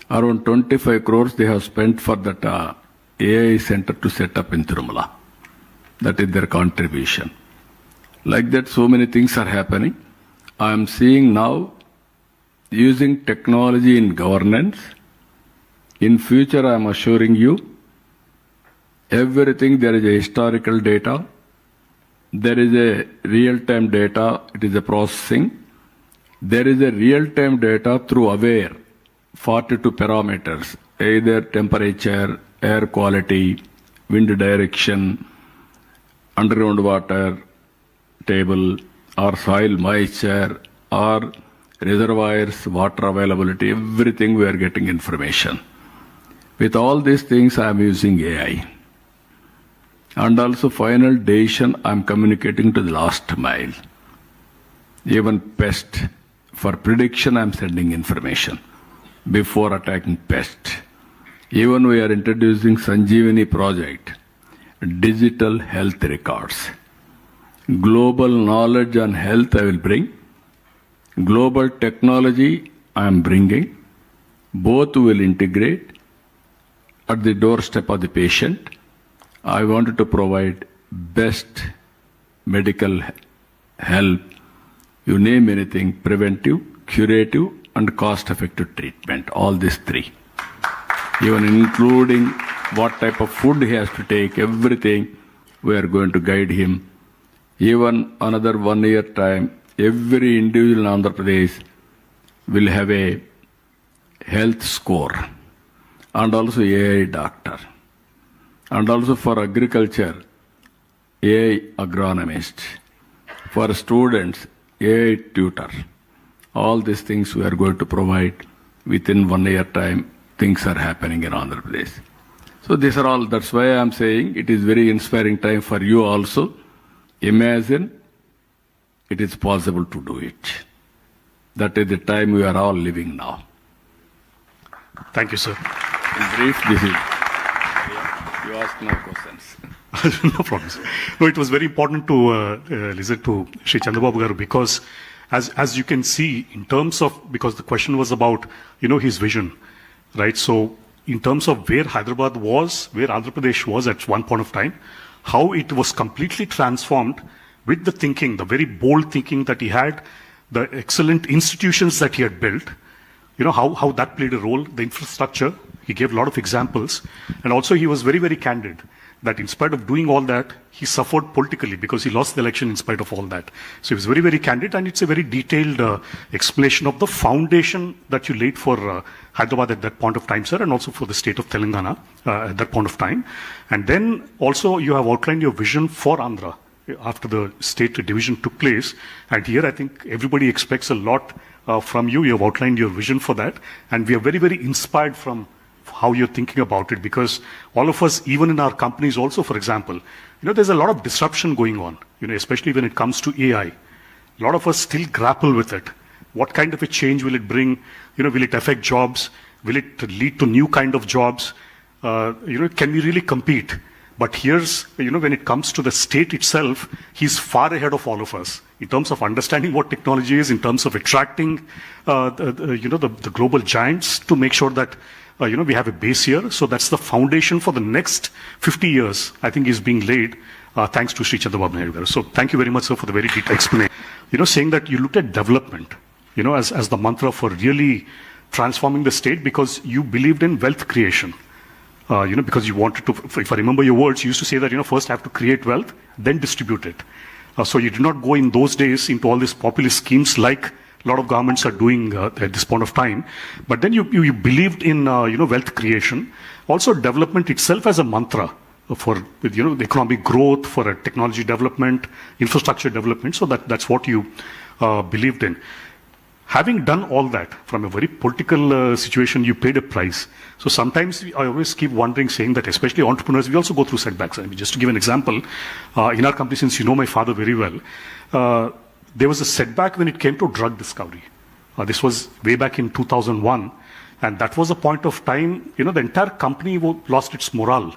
Around 25 crores they have spent for that AI center to set up in Tirumala. That is their contribution. Like that, so many things are happening. I am seeing now using technology in governance. In future, I am assuring you, everything there is a historical data. There is a real-time data, it is a processing. There is a real-time data through AWARE, 42 parameters, either temperature, air quality, wind direction, underground water table, or soil moisture, or reservoirs, water availability, everything we are getting information. With all these things, I am using AI. And also final decision, I am communicating to the last mile. Even pest, for prediction, I am sending information before attacking pest. Even we are introducing Sanjeevani project, digital health records. Global knowledge on health I will bring. Global technology I am bringing. Both will integrate at the doorstep of the patient. I wanted to provide best medical help. You name anything, preventive, curative, and cost-effective treatment. All these three. Even including what type of food he has to take, everything, we are going to guide him. Even another 1 year time, every individual in Andhra Pradesh will have a health score and also AI doctor. And also for agriculture, AI agronomist. For students, AI tutor. All these things we are going to provide within 1 year time. Things are happening in Andhra Pradesh. So these are all, that's why I am saying it is very inspiring time for you also. Imagine it is possible to do it. That is the time we are all living now. Thank you, sir. In brief, this is. You ask no questions. No problem, sir. No, it was very important to listen to Shri Chandrababu Garu because as you can see, in terms of, because the question was about, his vision, right? So in terms of where Hyderabad was, where Andhra Pradesh was at one point of time, how it was completely transformed with the thinking, the very bold thinking that he had, the excellent institutions that he had built, how that played a role, the infrastructure. He gave a lot of examples. And also he was very, very candid. that in spite of doing all that, he suffered politically because he lost the election in spite of all that. So he was very, very candid, and it's a very detailed explanation of the foundation that you laid for Hyderabad at that point of time, sir, and also for the state of Telangana at that point of time. And then also you have outlined your vision for Andhra after the state division took place. And here I think everybody expects a lot from you. You have outlined your vision for that. And we are very, very inspired from how you're thinking about it, because all of us, even in our companies also, for example, there's a lot of disruption going on, especially when it comes to AI. A lot of us still grapple with it. What kind of a change will it bring? Will it affect jobs? Will it lead to new kind of jobs? Can we really compete? But here's, when it comes to the state itself, he's far ahead of all of us in terms of understanding what technology is, in terms of attracting, the global giants to make sure that, we have a base here. So that's the foundation for the next 50 years, I think, is being laid, thanks to Sri Chandrababu Naidu. So thank you very much, sir, for the very detailed explanation. Saying that you looked at development, as the mantra for really transforming the state, because you believed in wealth creation. Because you wanted to, if I remember your words, you used to say that, first have to create wealth, then distribute it. So you did not go in those days into all these populist schemes like a lot of governments are doing at this point of time. But then you believed in, wealth creation. Also development itself as a mantra for, the economic growth, for technology development, infrastructure development. So that's what you believed in. Having done all that from a very political situation, you paid a price. So sometimes I always keep wondering, saying that especially entrepreneurs, we also go through setbacks. I mean, just to give an example, in our company, since you know my father very well, there was a setback when it came to drug discovery. This was way back in 2001. And that was a point of time, the entire company lost its morale.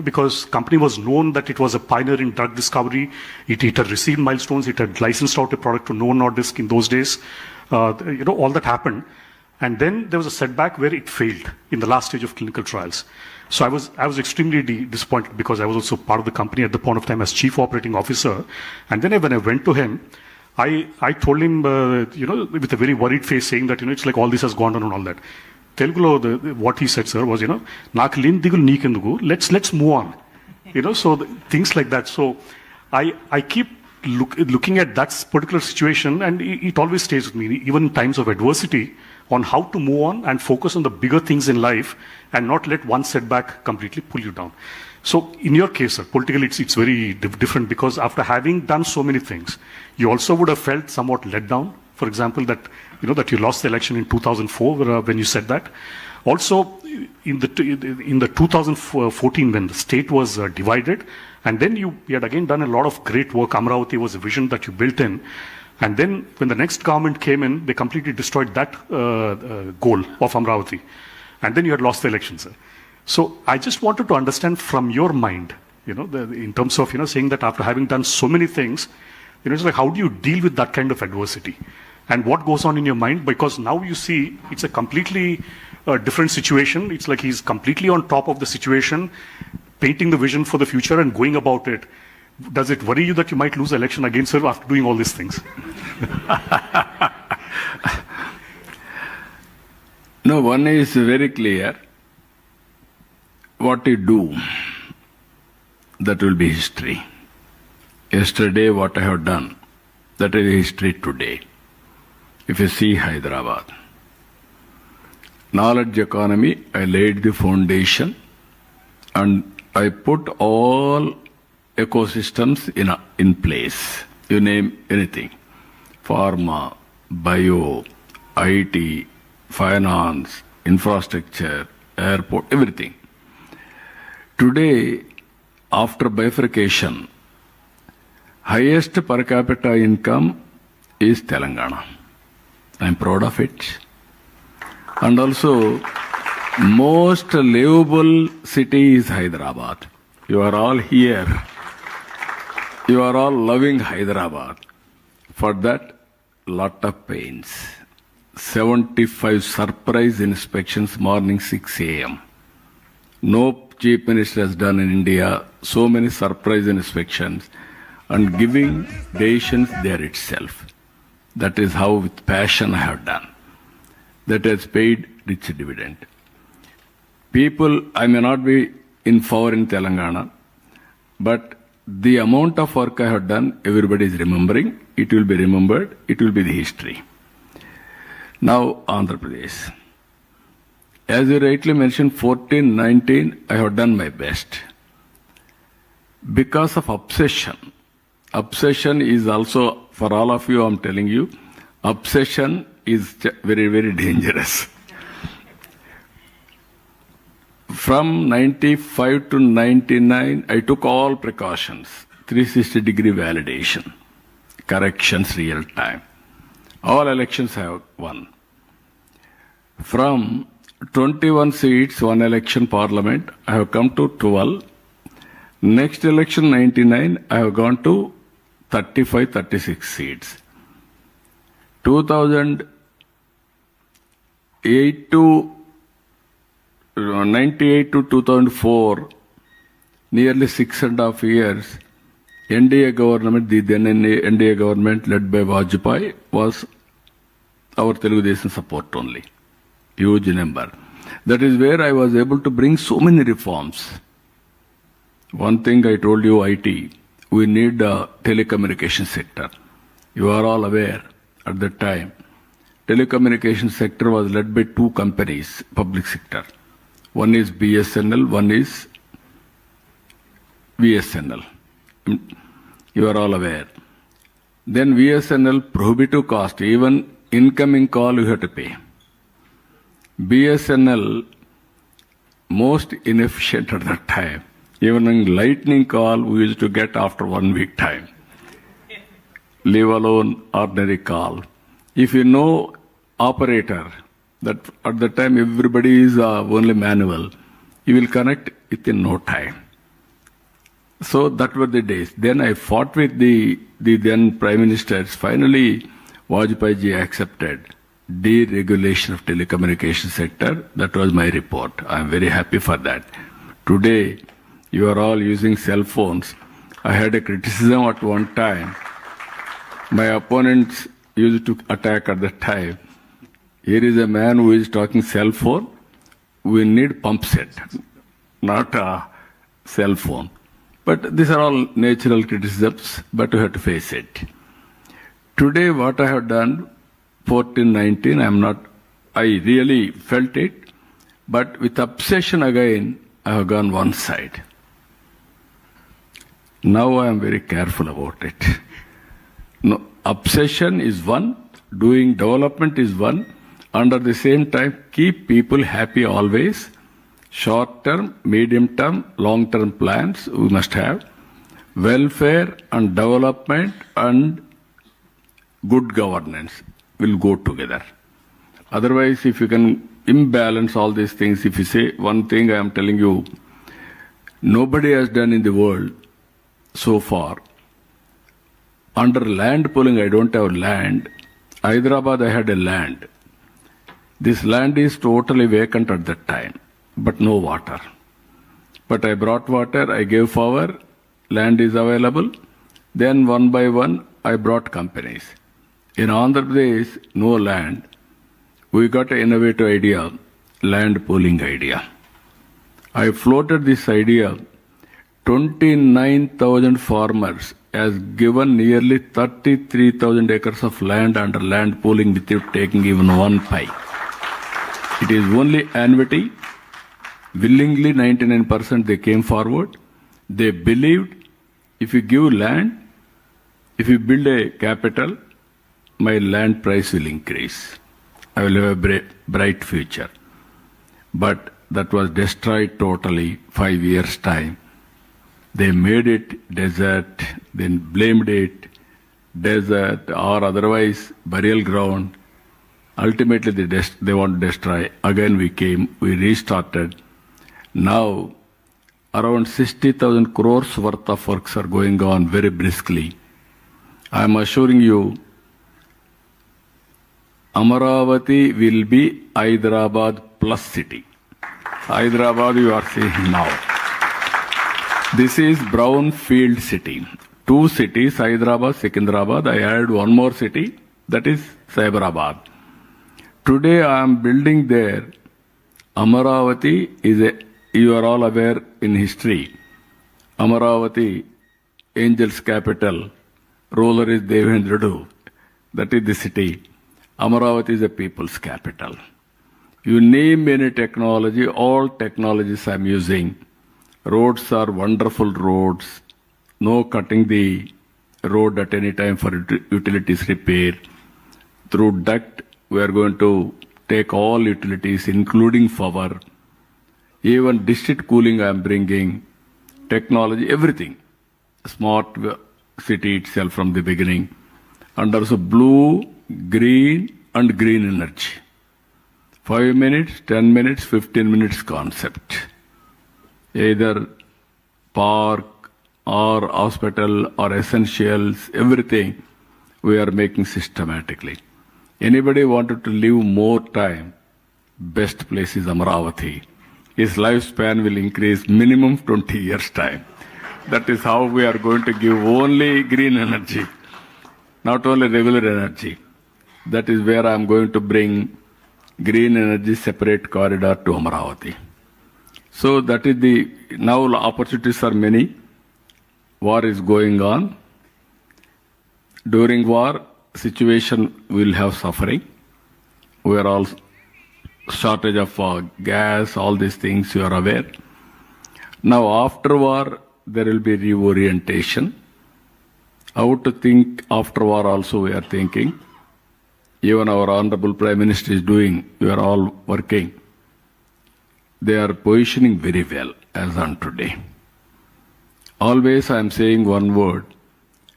Because company was known that it was a pioneer in drug discovery. It had received milestones. It had licensed out a product to Novo Nordisk in those days. All that happened. And then there was a setback where it failed in the last stage of clinical trials. So I was extremely disappointed, because I was also part of the company at the point of time as chief operating officer. And then when I went to him, I told him, with a very worried face, saying that, it's like all this has gone on and all that. Telugulo, what he said, sir, was, let's move on. So things like that. So I keep looking at that particular situation, and it always stays with me, even in times of adversity, on how to move on and focus on the bigger things in life and not let one setback completely pull you down. So in your case, sir, politically it's very different, because after having done so many things, you also would have felt somewhat let down. For example, that that you lost the election in 2004 when you said that. Also, in the 2014 when the state was divided, and then you had again done a lot of great work. Amravati was a vision that you built in. And then when the next government came in, they completely destroyed that goal of Amravati. And then you had lost the election, sir. So I just wanted to understand from your mind, in terms of, saying that after having done so many things, it's like, how do you deal with that kind of adversity? And what goes on in your mind? Because now you see it's a completely different situation. It's like he's completely on top of the situation, painting the vision for the future and going about it. Does it worry you that you might lose the election against her after doing all these things? No, one is very clear. What you do, that will be history. Yesterday, what I have done, that is history today. If you see Hyderabad, knowledge economy, I laid the foundation and I put all ecosystems in place. You name anything. Pharma, bio, IT, finance, infrastructure, airport, everything. Today, after bifurcation, highest per capita income is Telangana. I'm proud of it. And also, most livable city is Hyderabad. You are all here. You are all loving Hyderabad. For that, lot of pains. 75 surprise inspections morning 6 a.m. No chief minister has done in India so many surprise inspections and giving decisions there itself. That is how with passion I have done. That has paid rich dividend. People, I may not be in power in Telangana, But the amount of work I have done, everybody is remembering. It will be remembered. It will be the history. Now, Andhra Pradesh. As you rightly mentioned, 14, 19, I have done my best. Because of obsession. Obsession is also, for all of you, I'm telling you, obsession is very, very dangerous. From 95 to 99, I took all precautions. 360-degree validation, corrections real time. All elections I have won. From 21 seats, one election parliament, I have come to 12. Next election, 99, I have gone to 35, 36 seats. 2008 to 98 to 2004, nearly 6.5 years, NDA government, the then NDA government led by Vajpayee, was our Telugu Desam support only. Huge number. That is where I was able to bring so many reforms. One thing I told you, IT, we need a telecommunication sector. You are all aware at that time, telecommunication sector was led by two companies, public sector. One is BSNL, one is VSNL. You are all aware. Then VSNL, prohibitive cost, even incoming call you have to pay. BSNL, most inefficient at that time. Even in lightning call, we used to get after 1 week time. Leave alone ordinary call. If you know operator, that at the time everybody is only manual, you will connect within no time. So that were the days. Then I fought with the then Prime Ministers. Finally, Vajpayee ji accepted deregulation of telecommunication sector. That was my report. I am very happy for that. Today, you are all using cell phones. I had a criticism at one time. My opponents used to attack at that time. Here is a man who is talking cell phone. We need pump set, not a cell phone. But these are all natural criticisms, but we have to face it. Today, what I have done, 14, 19, I really felt it. But with obsession again, I have gone one side. Now I am very careful about it. No, obsession is one, doing development is one. Under the same time, keep people happy always. Short-term, medium-term, long-term plans we must have. Welfare and development and good governance will go together. Otherwise, if you can imbalance all these things, if you say one thing I am telling you, nobody has done in the world so far. Under land pooling, I don't have land. Hyderabad, I had a land. This land is totally vacant at that time, but no water. But I brought water, I gave power, land is available. Then one by one, I brought companies. In Andhra Pradesh, no land. We got an innovative idea, land pooling idea. I floated this idea. 29,000 farmers has given nearly 33,000 acres of land under land pooling without taking even one pie. It is only annuity. Willingly, 99% they came forward. They believed if you give land, if you build a capital, my land price will increase. I will have a bright future. But that was destroyed totally 5 years' time. They made it desert, then blamed it desert or otherwise burial ground. Ultimately, they want to destroy. Again we came, we restarted. Now, around 60,000 crores worth of works are going on very briskly. I am assuring you, Amaravati will be Hyderabad plus city. Hyderabad you are seeing now. This is brownfield city. 2 cities, Hyderabad, Secunderabad. I added one more city, that is Cyberabad. Today I am building there. Amaravati is you are all aware in history. Amaravati, Angels capital, ruler is Devendradu. That is the city. Amaravati is the people's capital. You name any technology, all technologies I'm using. Roads are wonderful roads. No cutting the road at any time for utilities repair. Through duct, we are going to take all utilities, including power. Even district cooling I am bringing. Technology, everything. Smart city itself from the beginning. And also blue, green, and green energy. 5 minutes, 10 minutes, 15 minutes concept. Either park or hospital or essentials, everything we are making systematically. Anybody wanted to live more time, best place is Amaravati. His lifespan will increase minimum 20 years time. That is how we are going to give only green energy, not only regular energy. That is where I am going to bring green energy separate corridor to Amaravati. So that is now opportunities are many. War is going on. During war, situation will have suffering. We are all shortage of gas, all these things you are aware. Now after war, there will be reorientation. How to think after war also we are thinking. Even our Honorable Prime Minister is doing, we are all working. They are positioning very well as on today. Always I am saying one word,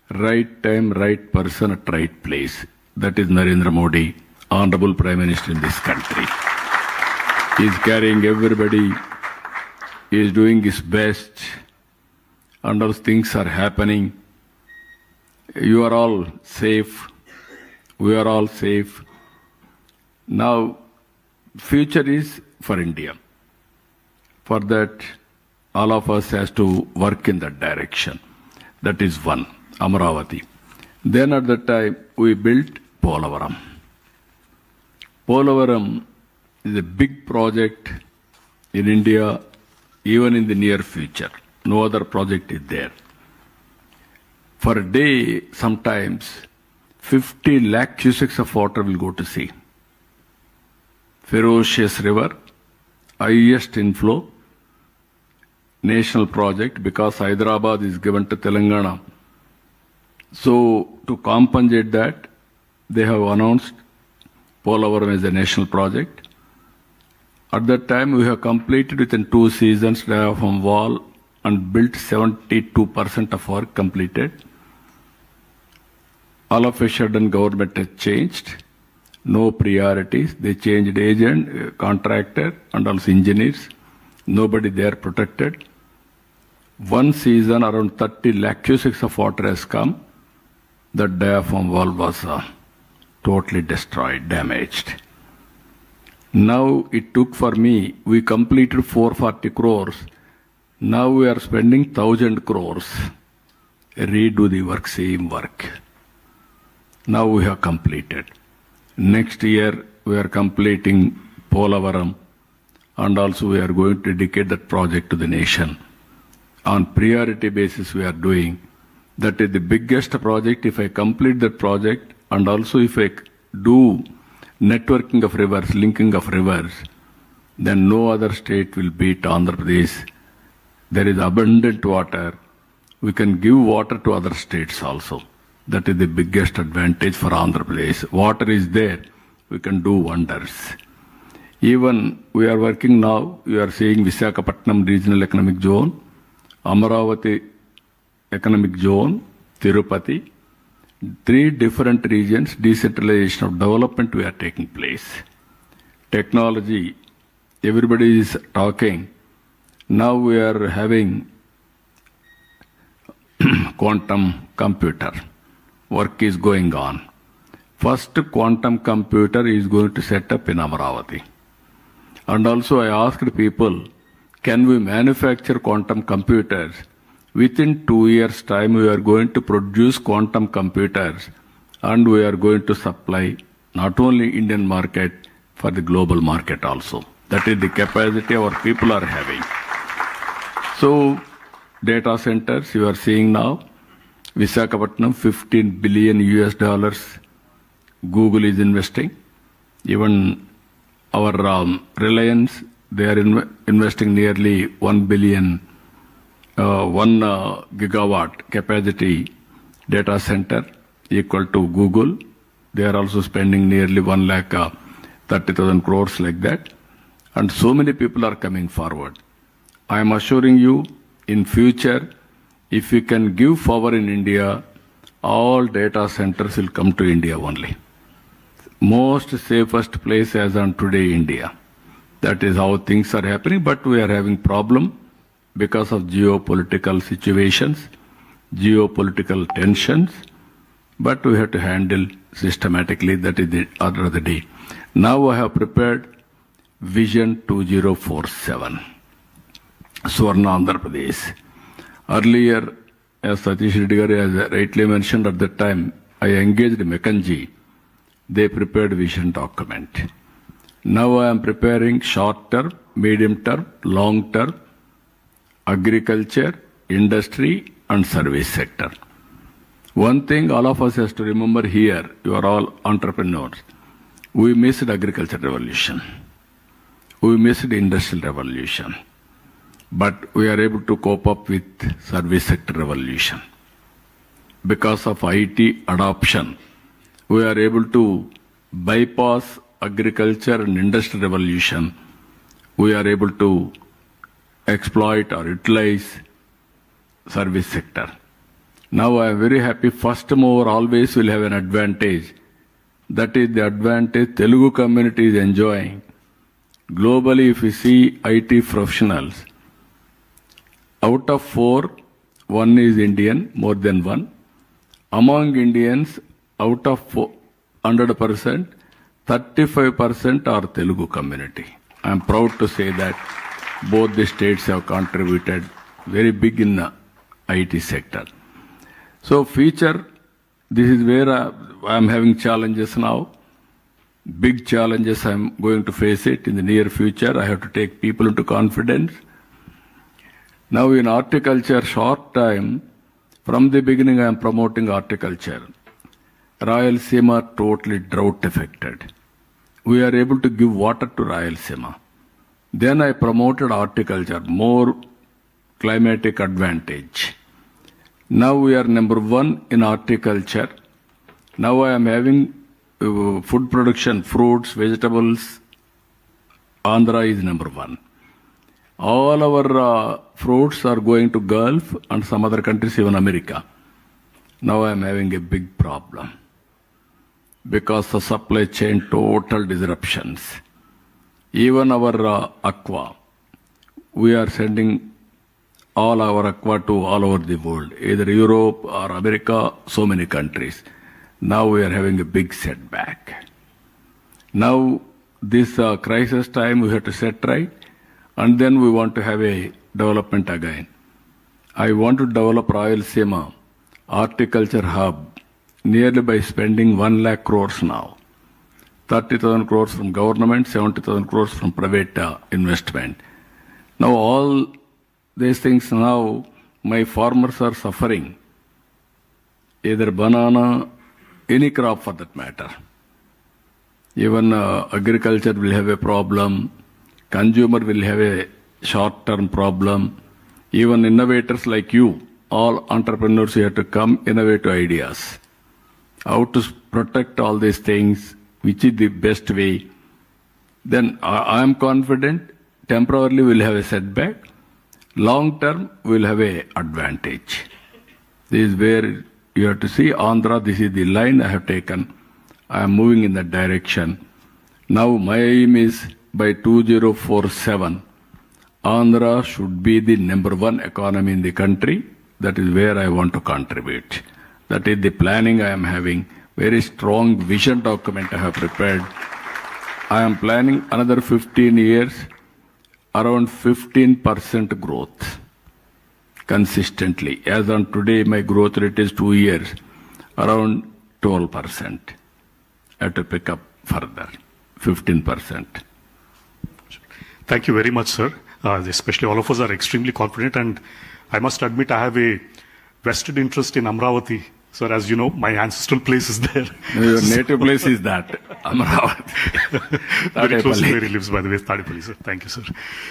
right time, right person at right place. That is Narendra Modi, Honorable Prime Minister in this country. He is carrying everybody, he is doing his best, and all things are happening. You are all safe. We are all safe. Now, future is for India. For that, all of us has to work in that direction. That is one, Amaravati. Then at that time, we built Polavaram. Polavaram is a big project in India, even in the near future. No other project is there. For a day, sometimes 50 lakh cusecs of water will go to sea. Ferocious river, highest inflow, national project because Hyderabad is given to Telangana. So to compensate that, they have announced Polavaram as a national project. At that time, we have completed within 2 seasons diaphragm wall and built 72% of work completed. All of a sudden, government has changed. No priorities. They changed agent, contractor, and also engineers. Nobody there protected. One season, around 30 lakh cusecs of water has come. The diaphragm wall was totally destroyed, damaged. Now it took for me, we completed 440 crores. Now we are spending 1,000 crores. Redo the work, same work. Now we have completed. Next year we are completing Polavaram, and also we are going to dedicate that project to the nation. On priority basis we are doing. That is the biggest project. If I complete that project, and also if I do networking of rivers, linking of rivers, then no other state will beat Andhra Pradesh. There is abundant water. We can give water to other states also. That is the biggest advantage for Andhra Pradesh. Water is there. We can do wonders. Even we are working now, you are seeing Visakhapatnam Regional Economic Zone, Amaravati Economic Zone, Tirupati, 3 different regions, decentralization of development we are taking place. Technology, everybody is talking. Now we are having quantum computer. Work is going on. First quantum computer is going to set up in Amaravati. And also I asked people, can we manufacture quantum computers? Within 2 years' time, we are going to produce quantum computers and we are going to supply not only Indian market, for the global market also. That is the capacity our people are having. So data centers you are seeing now. Visakhapatnam, $15 billion Google is investing. Even our Reliance, they are investing nearly 1 billion, 1 gigawatt capacity data center equal to Google. They are also spending nearly 1,30,000 crores like that. And so many people are coming forward. I am assuring you, in future, if we can give power in India, all data centers will come to India only. Most safest place as on today, India. That is how things are happening, but we are having problem because of geopolitical situations, geopolitical tensions, but we have to handle systematically. That is the order of the day. Now I have prepared Vision 2047, Swarna Andhra Pradesh. Earlier, as Satish Reddy has rightly mentioned at that time, I engaged McKinsey. They prepared vision document. Now I am preparing short term, medium term, long term, agriculture, industry and service sector. One thing all of us has to remember here, you are all entrepreneurs. We missed agriculture revolution. We missed industrial revolution. But we are able to cope up with service sector revolution. Because of IT adoption, we are able to bypass agriculture and industrial revolution. We are able to exploit or utilize service sector. Now I am very happy. First mover always will have an advantage. That is the advantage Telugu community is enjoying. Globally, if you see IT professionals, out of 4, 1 is Indian, more than 1. Among Indians, out of 100%, 35% are Telugu community. I am proud to say that both the states have contributed very big in the IT sector. So future, this is where I am having challenges now. Big challenges I am going to face it in the near future. I have to take people into confidence. Now in horticulture, short time, from the beginning I am promoting horticulture. Rayalaseema totally drought affected. We are able to give water to Rayalaseema. Then I promoted horticulture, more climatic advantage. Now we are number 1 in horticulture. Now I am having food production, fruits, vegetables. Andhra is number 1. All our fruits are going to Gulf and some other countries, even America. Now I am having a big problem because of supply chain total disruptions. Even our aqua, we are sending all our aqua to all over the world, either Europe or America, so many countries. Now we are having a big setback. Now this crisis time we have to set right, and then we want to have a development again. I want to develop Rayalaseema horticulture hub nearly by spending 1 lakh crores now. 30,000 crores from government, 70,000 crores from private investment. Now all these things now, my farmers are suffering. Either banana, any crop for that matter. Even agriculture will have a problem. Consumer will have a short-term problem. Even innovators like you, all entrepreneurs, you have to come innovate ideas. How to protect all these things, which is the best way. Then I am confident, temporarily we'll have a setback. Long term, we'll have a advantage. This is where you have to see Andhra, this is the line I have taken. I am moving in that direction. Now my aim is by 2047, Andhra should be the number 1 economy in the country. That is where I want to contribute. That is the planning I am having. Very strong vision document I have prepared. I am planning another 15 years, around 15% growth consistently. As on today, my growth rate is 2 years, around 12%. I have to pick up further, 15%. Thank you very much, sir. Especially all of us are extremely confident, and I must admit I have a vested interest in Amravati. Sir, as you know, my ancestral place is there. Your native place is that, Amravati. Very close to where he lives, by the way, Tadipalli, sir. Thank you, sir.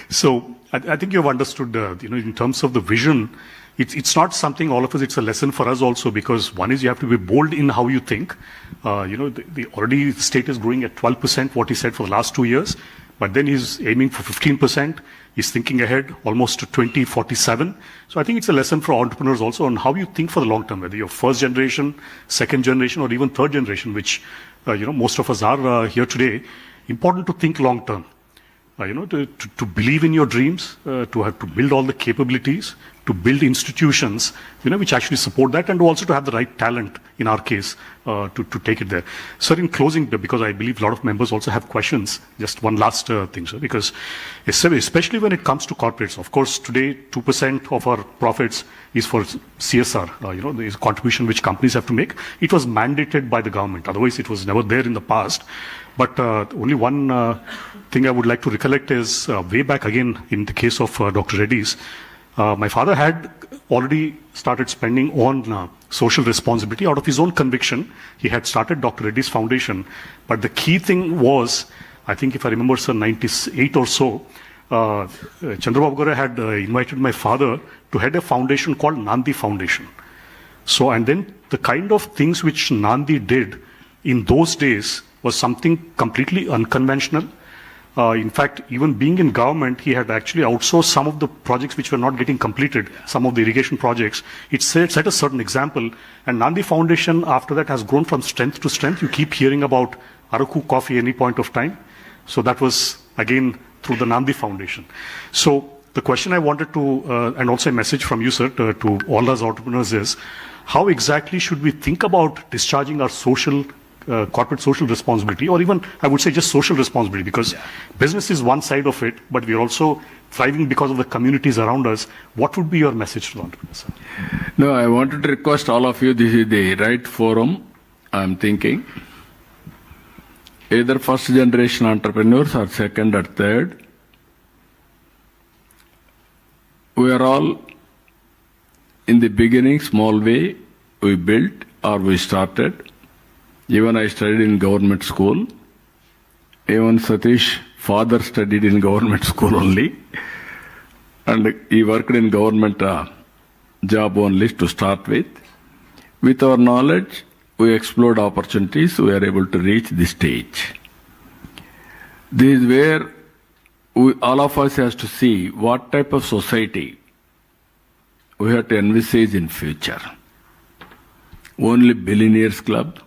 So, I think you've understood, in terms of the vision, it's not something all of us, it's a lesson for us also, because one is you have to be bold in how you think. Already the state is growing at 12%, what he said for the last 2 years, but then he's aiming for 15%. He's thinking ahead almost to 2047. So I think it's a lesson for entrepreneurs also on how you think for the long term, whether you're first generation, second generation, or even third generation, which, most of us are here today. Important to think long term. To believe in your dreams, to have to build all the capabilities, to build institutions, which actually support that, and also to have the right talent, in our case, to take it there. Sir, in closing, because I believe a lot of members also have questions, just one last thing, sir, because especially when it comes to corporates, of course, today 2% of our profits is for CSR, there is a contribution which companies have to make. It was mandated by the government, otherwise it was never there in the past. But only one thing I would like to recollect is way back again in the case of Dr. Reddy's, my father had already started spending on social responsibility out of his own conviction. He had started Dr. Reddy's Foundation. But the key thing was, I think if I remember, sir, 98 or so, Chandrababu had invited my father to head a foundation called Nandi Foundation. So, and then the kind of things which Nandi did in those days was something completely unconventional. In fact, even being in government, he had actually outsourced some of the projects which were not getting completed, some of the irrigation projects. It set a certain example. And Nandi Foundation, after that, has grown from strength to strength. You keep hearing about Araku coffee any point of time. So that was, again, through the Nandi Foundation. So the question I wanted to, and also a message from you, sir, to all us entrepreneurs is, how exactly should we think about discharging our corporate social responsibility, or even, I would say, just social responsibility, because business is one side of it, but we're also thriving because of the communities around us. What would be your message to the entrepreneurs, sir? No, I wanted to request all of you, this is the right forum, I'm thinking. Either first generation entrepreneurs or second or third. We are all, in the beginning, small way, we built or we started. Even I studied in government school. Even Satish, father studied in government school only. And he worked in government job only to start with. With our knowledge, we explored opportunities, we are able to reach this stage. This is where all of us has to see what type of society we have to envisage in future. Only billionaires club,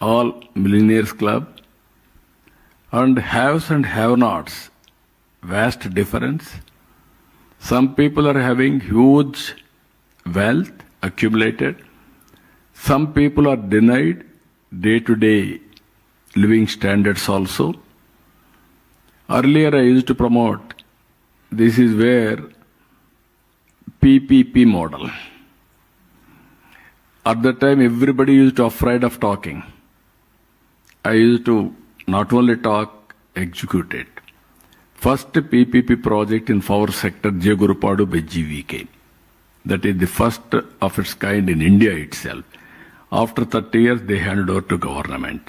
all millionaires club, and haves and have-nots, vast difference. Some people are having huge wealth accumulated. Some people are denied day-to-day living standards also. Earlier I used to promote, this is where PPP model. At that time everybody used to be afraid of talking. I used to not only talk, execute it. First PPP project in power sector, Jagurupadu by GVK. That is the first of its kind in India itself. After 30 years, they handed over to government.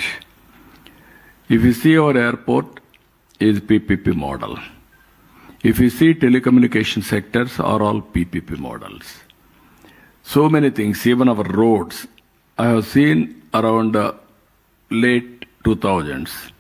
If you see our airport, is PPP model. If you see telecommunication sectors, are all PPP models. So many things, even our roads. I have seen around late 2000s,